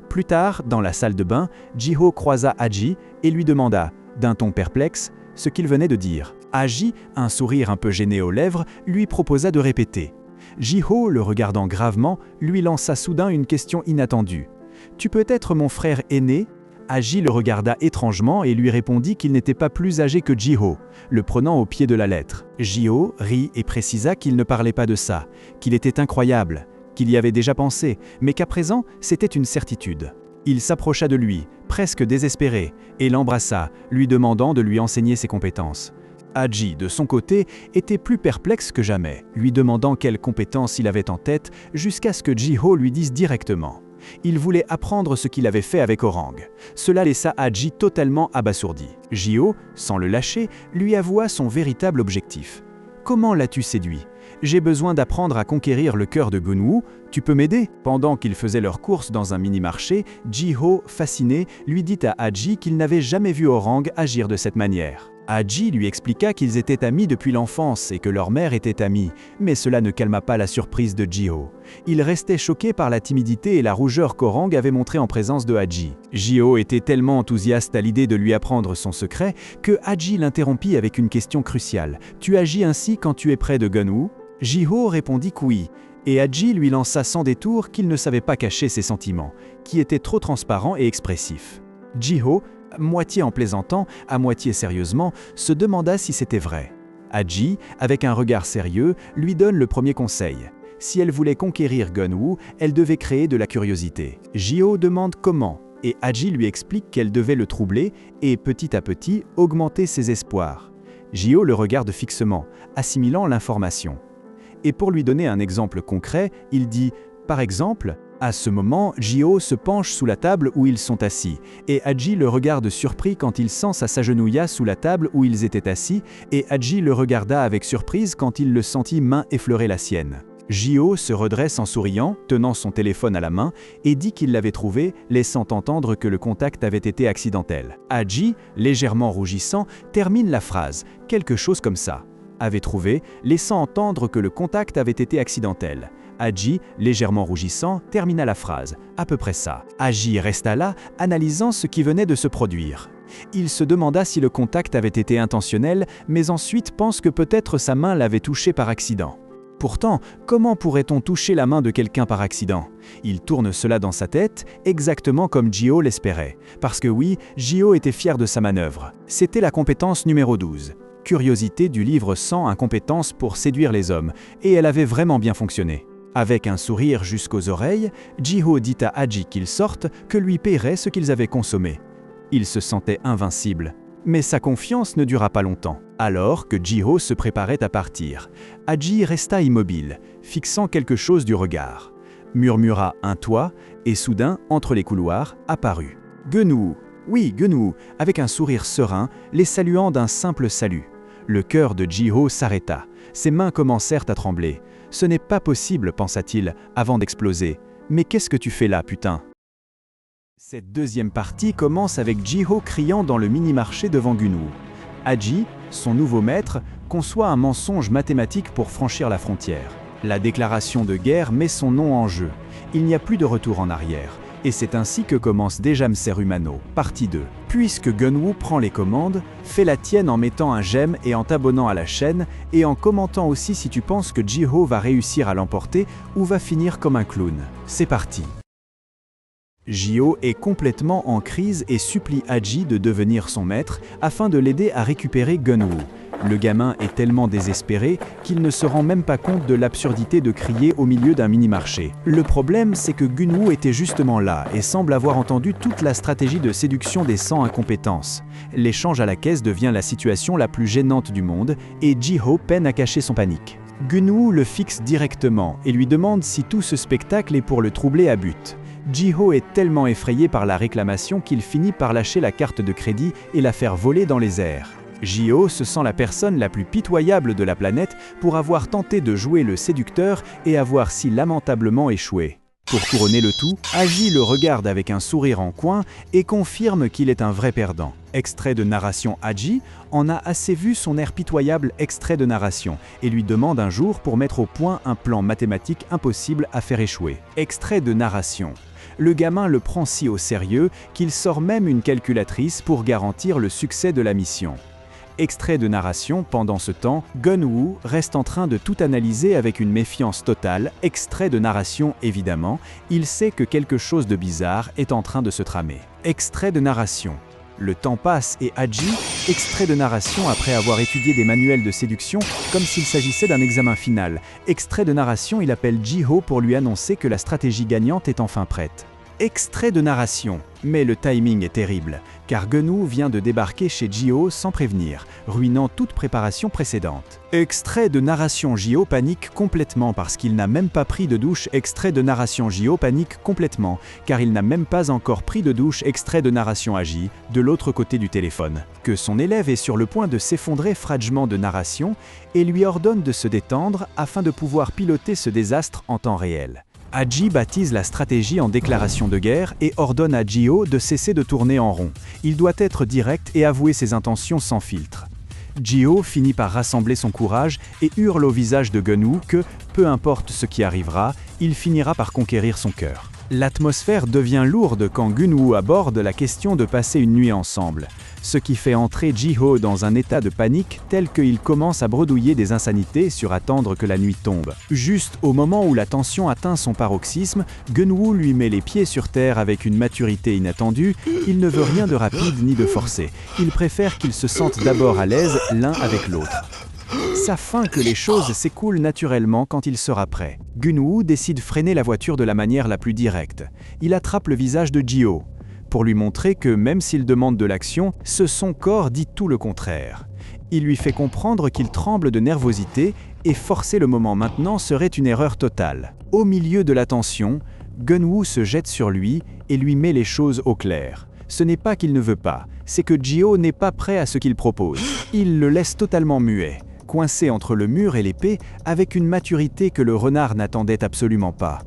Plus tard, dans la salle de bain, Ji-ho croisa Aji et lui demanda, d'un ton perplexe, ce qu'il venait de dire. Aji, un sourire un peu gêné aux lèvres, lui proposa de répéter. Ji-ho, le regardant gravement, lui lança soudain une question inattendue. « Tu peux être mon frère aîné ?» Aji le regarda étrangement et lui répondit qu'il n'était pas plus âgé que Ji-ho, le prenant au pied de la lettre. Ji-ho rit et précisa qu'il ne parlait pas de ça, qu'il était incroyable, qu'il y avait déjà pensé, mais qu'à présent, c'était une certitude. Il s'approcha de lui, presque désespéré, et l'embrassa, lui demandant de lui enseigner ses compétences. Aji, de son côté, était plus perplexe que jamais, lui demandant quelles compétences il avait en tête, jusqu'à ce que Ji-ho lui dise directement. Il voulait apprendre ce qu'il avait fait avec Orang. Cela laissa Aji totalement abasourdi. Ji-ho, sans le lâcher, lui avoua son véritable objectif. « Comment l'as-tu séduit ? J'ai besoin d'apprendre à conquérir le cœur de Gun-woo, tu peux m'aider ?» Pendant qu'ils faisaient leurs courses dans un mini-marché, Ji-ho, fasciné, lui dit à Aji qu'il n'avait jamais vu Orang agir de cette manière. Aji lui expliqua qu'ils étaient amis depuis l'enfance et que leur mère était amie, mais cela ne calma pas la surprise de Ji-ho. Il restait choqué par la timidité et la rougeur qu'Orang avait montrée en présence de Aji. Ji-ho était tellement enthousiaste à l'idée de lui apprendre son secret que Aji l'interrompit avec une question cruciale. « Tu agis ainsi quand tu es près de Gun-woo ?» Ji-ho répondit que oui, et Aji lui lança sans détour qu'il ne savait pas cacher ses sentiments, qui étaient trop transparents et expressifs. Ji-ho, moitié en plaisantant, à moitié sérieusement, se demanda si c'était vrai. Aji, avec un regard sérieux, lui donne le premier conseil. Si elle voulait conquérir Gun-woo, elle devait créer de la curiosité. Ji-ho demande comment, et Aji lui explique qu'elle devait le troubler et, petit à petit, augmenter ses espoirs. Ji-ho le regarde fixement, assimilant l'information. Et pour lui donner un exemple concret, il dit « Par exemple, À ce moment, Ji-ho se penche sous la table où ils sont assis, et Aji le regarde surpris quand il sent sa s'agenouilla sous la table où ils étaient assis, et Aji le regarda avec surprise quand il le sentit main effleurer la sienne. Ji-ho se redresse en souriant, tenant son téléphone à la main, et dit qu'il l'avait trouvé, laissant entendre que le contact avait été accidentel. Aji, légèrement rougissant, termine la phrase, quelque chose comme ça. Avait trouvé, laissant entendre que le contact avait été accidentel. Aji, légèrement rougissant, termina la phrase, à peu près ça. Aji resta là, analysant ce qui venait de se produire. Il se demanda si le contact avait été intentionnel, mais ensuite pense que peut-être sa main l'avait touché par accident. Pourtant, comment pourrait-on toucher la main de quelqu'un par accident? Il tourne cela dans sa tête, exactement comme Ji-ho l'espérait. Parce que oui, Ji-ho était fier de sa manœuvre. C'était la compétence numéro 12. Curiosité du livre 100 incompétence pour séduire les hommes, et elle avait vraiment bien fonctionné. Avec un sourire jusqu'aux oreilles, Ji-ho dit à Aji qu'il sorte, que lui paierait ce qu'ils avaient consommé. Il se sentait invincible. Mais sa confiance ne dura pas longtemps. Alors que Ji-ho se préparait à partir, Aji resta immobile, fixant quelque chose du regard. Murmura un toit, et soudain, entre les couloirs, apparut Geun-woo. Oui, Geun-woo, avec un sourire serein, les saluant d'un simple salut. Le cœur de Ji-ho s'arrêta. Ses mains commencèrent à trembler. Ce n'est pas possible, pensa-t-il, avant d'exploser. Mais qu'est-ce que tu fais là, putain? Cette deuxième partie commence avec Ji-ho criant dans le mini-marché devant Geun-woo. Aji, son nouveau maître, conçoit un mensonge mathématique pour franchir la frontière. La déclaration de guerre met son nom en jeu. Il n'y a plus de retour en arrière. Et c'est ainsi que commence Dejamser Humano, partie 2. Puisque Geun-woo prend les commandes, fais la tienne en mettant un j'aime et en t'abonnant à la chaîne, et en commentant aussi si tu penses que Ji-ho va réussir à l'emporter ou va finir comme un clown. C'est parti. Ji-ho est complètement en crise et supplie Aji de devenir son maître afin de l'aider à récupérer Geun-woo. Le gamin est tellement désespéré qu'il ne se rend même pas compte de l'absurdité de crier au milieu d'un mini-marché. Le problème, c'est que Geun-woo était justement là et semble avoir entendu toute la stratégie de séduction des 100 incompétences. L'échange à la caisse devient la situation la plus gênante du monde et Ji-ho peine à cacher son panique. Geun-woo le fixe directement et lui demande si tout ce spectacle est pour le troubler à but. Ji-ho est tellement effrayé par la réclamation qu'il finit par lâcher la carte de crédit et la faire voler dans les airs. Ji-ho se sent la personne la plus pitoyable de la planète pour avoir tenté de jouer le séducteur et avoir si lamentablement échoué. Pour couronner le tout, Aji le regarde avec un sourire en coin et confirme qu'il est un vrai perdant. Extrait de narration Aji en a assez vu son air pitoyable extrait de narration et lui demande un jour pour mettre au point un plan mathématique impossible à faire échouer. Extrait de narration. Le gamin le prend si au sérieux qu'il sort même une calculatrice pour garantir le succès de la mission. Extrait de narration, pendant ce temps, Geun-woo reste en train de tout analyser avec une méfiance totale. Extrait de narration, évidemment, il sait que quelque chose de bizarre est en train de se tramer. Extrait de narration. Le temps passe et Aji, extrait de narration après avoir étudié des manuels de séduction comme s'il s'agissait d'un examen final. Extrait de narration, il appelle Ji-ho pour lui annoncer que la stratégie gagnante est enfin prête. Extrait de narration. Mais le timing est terrible, car Geun-woo vient de débarquer chez Ji-ho sans prévenir, ruinant toute préparation précédente. Extrait de narration. Ji-ho panique complètement parce qu'il n'a même pas pris de douche. Extrait de narration. Ji-ho panique complètement, car il n'a même pas encore pris de douche. Extrait de narration. Aji, de l'autre côté du téléphone, que son élève est sur le point de s'effondrer. Fragment de narration, et lui ordonne de se détendre afin de pouvoir piloter ce désastre en temps réel. Aji baptise la stratégie en déclaration de guerre et ordonne à Ji-ho de cesser de tourner en rond. Il doit être direct et avouer ses intentions sans filtre. Ji-ho finit par rassembler son courage et hurle au visage de Geun-woo que, peu importe ce qui arrivera, il finira par conquérir son cœur. L'atmosphère devient lourde quand Geun-woo aborde la question de passer une nuit ensemble, ce qui fait entrer Ji-ho dans un état de panique tel qu'il commence à bredouiller des insanités sur attendre que la nuit tombe. Juste au moment où la tension atteint son paroxysme, Geun-woo lui met les pieds sur terre avec une maturité inattendue. Il ne veut rien de rapide ni de forcé. Il préfère qu'ils se sentent d'abord à l'aise l'un avec l'autre. S'afin que les choses s'écoulent naturellement quand il sera prêt. Geun-woo décide freiner la voiture de la manière la plus directe. Il attrape le visage de Ji-ho, pour lui montrer que même s'il demande de l'action, son corps dit tout le contraire. Il lui fait comprendre qu'il tremble de nervosité et forcer le moment maintenant serait une erreur totale. Au milieu de la tension, Gun-woo se jette sur lui et lui met les choses au clair. Ce n'est pas qu'il ne veut pas, c'est que Ji-ho n'est pas prêt à ce qu'il propose. Il le laisse totalement muet, coincé entre le mur et l'épée, avec une maturité que le renard n'attendait absolument pas.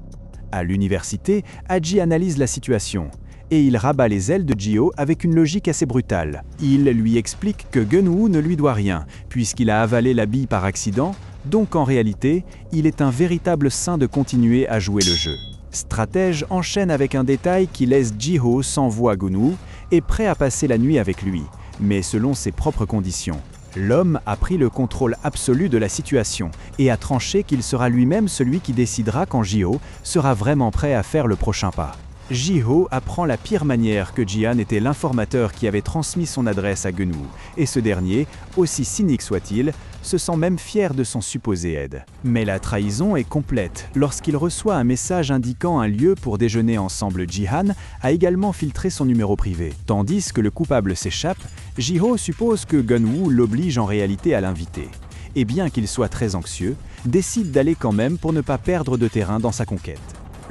À l'université, Haji analyse la situation, et il rabat les ailes de Ji-ho avec une logique assez brutale. Il lui explique que Gun-woo ne lui doit rien, puisqu'il a avalé la bille par accident, donc en réalité, il est un véritable saint de continuer à jouer le jeu. Stratège enchaîne avec un détail qui laisse Ji-ho sans voix Gun-woo et prêt à passer la nuit avec lui, mais selon ses propres conditions. L'homme a pris le contrôle absolu de la situation et a tranché qu'il sera lui-même celui qui décidera quand Ji-ho sera vraiment prêt à faire le prochain pas. Ji-ho apprend la pire manière que Ji-han était l'informateur qui avait transmis son adresse à Gun-woo, et ce dernier, aussi cynique soit-il, se sent même fier de son supposé aide. Mais la trahison est complète lorsqu'il reçoit un message indiquant un lieu pour déjeuner ensemble. Ji-han a également filtré son numéro privé. Tandis que le coupable s'échappe, Ji-ho suppose que Gun-woo l'oblige en réalité à l'inviter. Et bien qu'il soit très anxieux, décide d'aller quand même pour ne pas perdre de terrain dans sa conquête.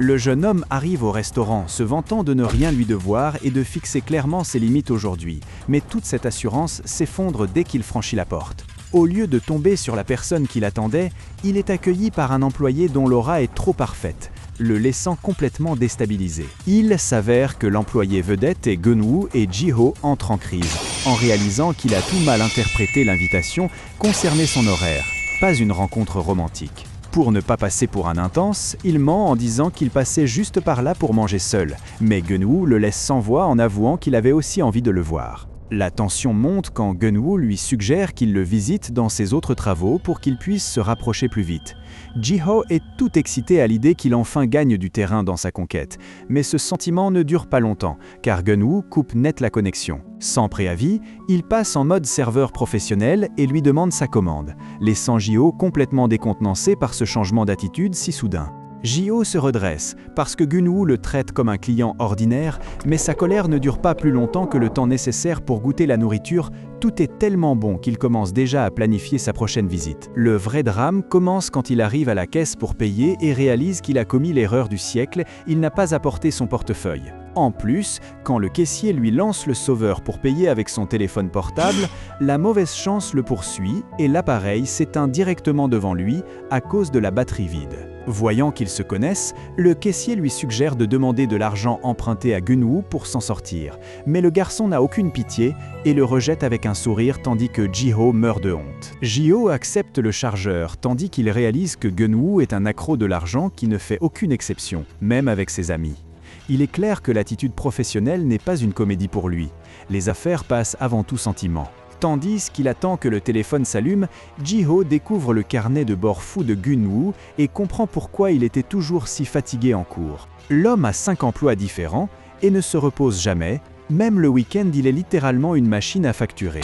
Le jeune homme arrive au restaurant, se vantant de ne rien lui devoir et de fixer clairement ses limites aujourd'hui, mais toute cette assurance s'effondre dès qu'il franchit la porte. Au lieu de tomber sur la personne qui l'attendait, il est accueilli par un employé dont l'aura est trop parfaite, le laissant complètement déstabilisé. Il s'avère que l'employé vedette est Gun-woo et Ji-ho entrent en crise, en réalisant qu'il a tout mal interprété l'invitation concernant son horaire, pas une rencontre romantique. Pour ne pas passer pour un intense, il ment en disant qu'il passait juste par là pour manger seul, mais Gun-woo le laisse sans voix en avouant qu'il avait aussi envie de le voir. La tension monte quand Gun-woo lui suggère qu'il le visite dans ses autres travaux pour qu'il puisse se rapprocher plus vite. Ji-ho est tout excité à l'idée qu'il enfin gagne du terrain dans sa conquête, mais ce sentiment ne dure pas longtemps, car Gun-woo coupe net la connexion. Sans préavis, il passe en mode serveur professionnel et lui demande sa commande, laissant Ji-ho complètement décontenancé par ce changement d'attitude si soudain. Ji-ho se redresse, parce que Gun-woo le traite comme un client ordinaire, mais sa colère ne dure pas plus longtemps que le temps nécessaire pour goûter la nourriture. Tout est tellement bon qu'il commence déjà à planifier sa prochaine visite. Le vrai drame commence quand il arrive à la caisse pour payer et réalise qu'il a commis l'erreur du siècle, il n'a pas apporté son portefeuille. En plus, quand le caissier lui lance le sauveur pour payer avec son téléphone portable, la mauvaise chance le poursuit et l'appareil s'éteint directement devant lui à cause de la batterie vide. Voyant qu'ils se connaissent, le caissier lui suggère de demander de l'argent emprunté à Gun-woo pour s'en sortir, mais le garçon n'a aucune pitié et le rejette avec un sourire tandis que Ji-ho meurt de honte. Ji-ho accepte le chargeur tandis qu'il réalise que Gun-woo est un accro de l'argent qui ne fait aucune exception, même avec ses amis. Il est clair que l'attitude professionnelle n'est pas une comédie pour lui. Les affaires passent avant tout sentiment. Tandis qu'il attend que le téléphone s'allume, Ji-ho découvre le carnet de bord fou de Gun-woo et comprend pourquoi il était toujours si fatigué en cours. L'homme a 5 emplois différents et ne se repose jamais, même le week-end il est littéralement une machine à facturer.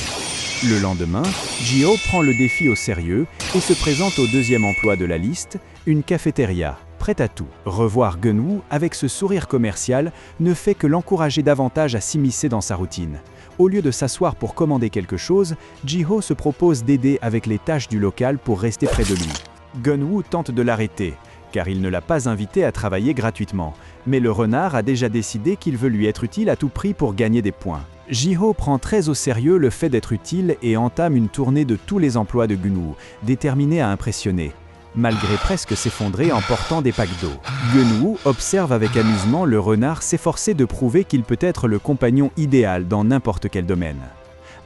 Le lendemain, Ji-ho prend le défi au sérieux et se présente au deuxième emploi de la liste, une cafétéria. Prêt à tout. Revoir Gun-woo avec ce sourire commercial ne fait que l'encourager davantage à s'immiscer dans sa routine. Au lieu de s'asseoir pour commander quelque chose, Ji-ho se propose d'aider avec les tâches du local pour rester près de lui. Gun-woo tente de l'arrêter, car il ne l'a pas invité à travailler gratuitement, mais le renard a déjà décidé qu'il veut lui être utile à tout prix pour gagner des points. Ji-ho prend très au sérieux le fait d'être utile et entame une tournée de tous les emplois de Gun-woo, déterminé à impressionner, malgré presque s'effondrer en portant des packs d'eau. Gun-woo observe avec amusement le renard s'efforcer de prouver qu'il peut être le compagnon idéal dans n'importe quel domaine.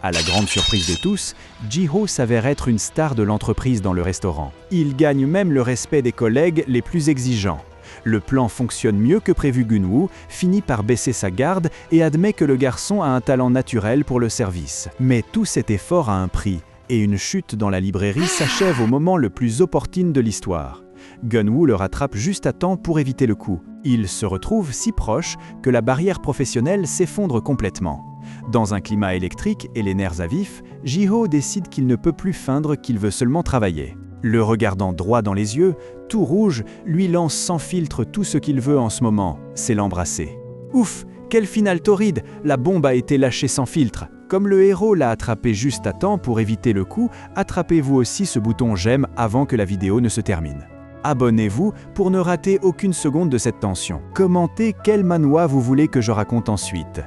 À la grande surprise de tous, Ji-ho s'avère être une star de l'entreprise dans le restaurant. Il gagne même le respect des collègues les plus exigeants. Le plan fonctionne mieux que prévu. Gun-woo finit par baisser sa garde et admet que le garçon a un talent naturel pour le service. Mais tout cet effort a un prix. Et une chute dans la librairie s'achève au moment le plus opportune de l'histoire. Gun-woo le rattrape juste à temps pour éviter le coup. Ils se retrouvent si proches que la barrière professionnelle s'effondre complètement. Dans un climat électrique et les nerfs à vif, Ji-ho décide qu'il ne peut plus feindre qu'il veut seulement travailler. Le regardant droit dans les yeux, tout rouge, lui lance sans filtre tout ce qu'il veut en ce moment, c'est l'embrasser. Ouf, quel final torride, la bombe a été lâchée sans filtre. Comme le héros l'a attrapé juste à temps pour éviter le coup, attrapez-vous aussi ce bouton j'aime avant que la vidéo ne se termine. Abonnez-vous pour ne rater aucune seconde de cette tension. Commentez quel manhwa vous voulez que je raconte ensuite.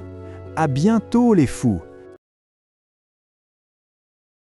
À bientôt les fous!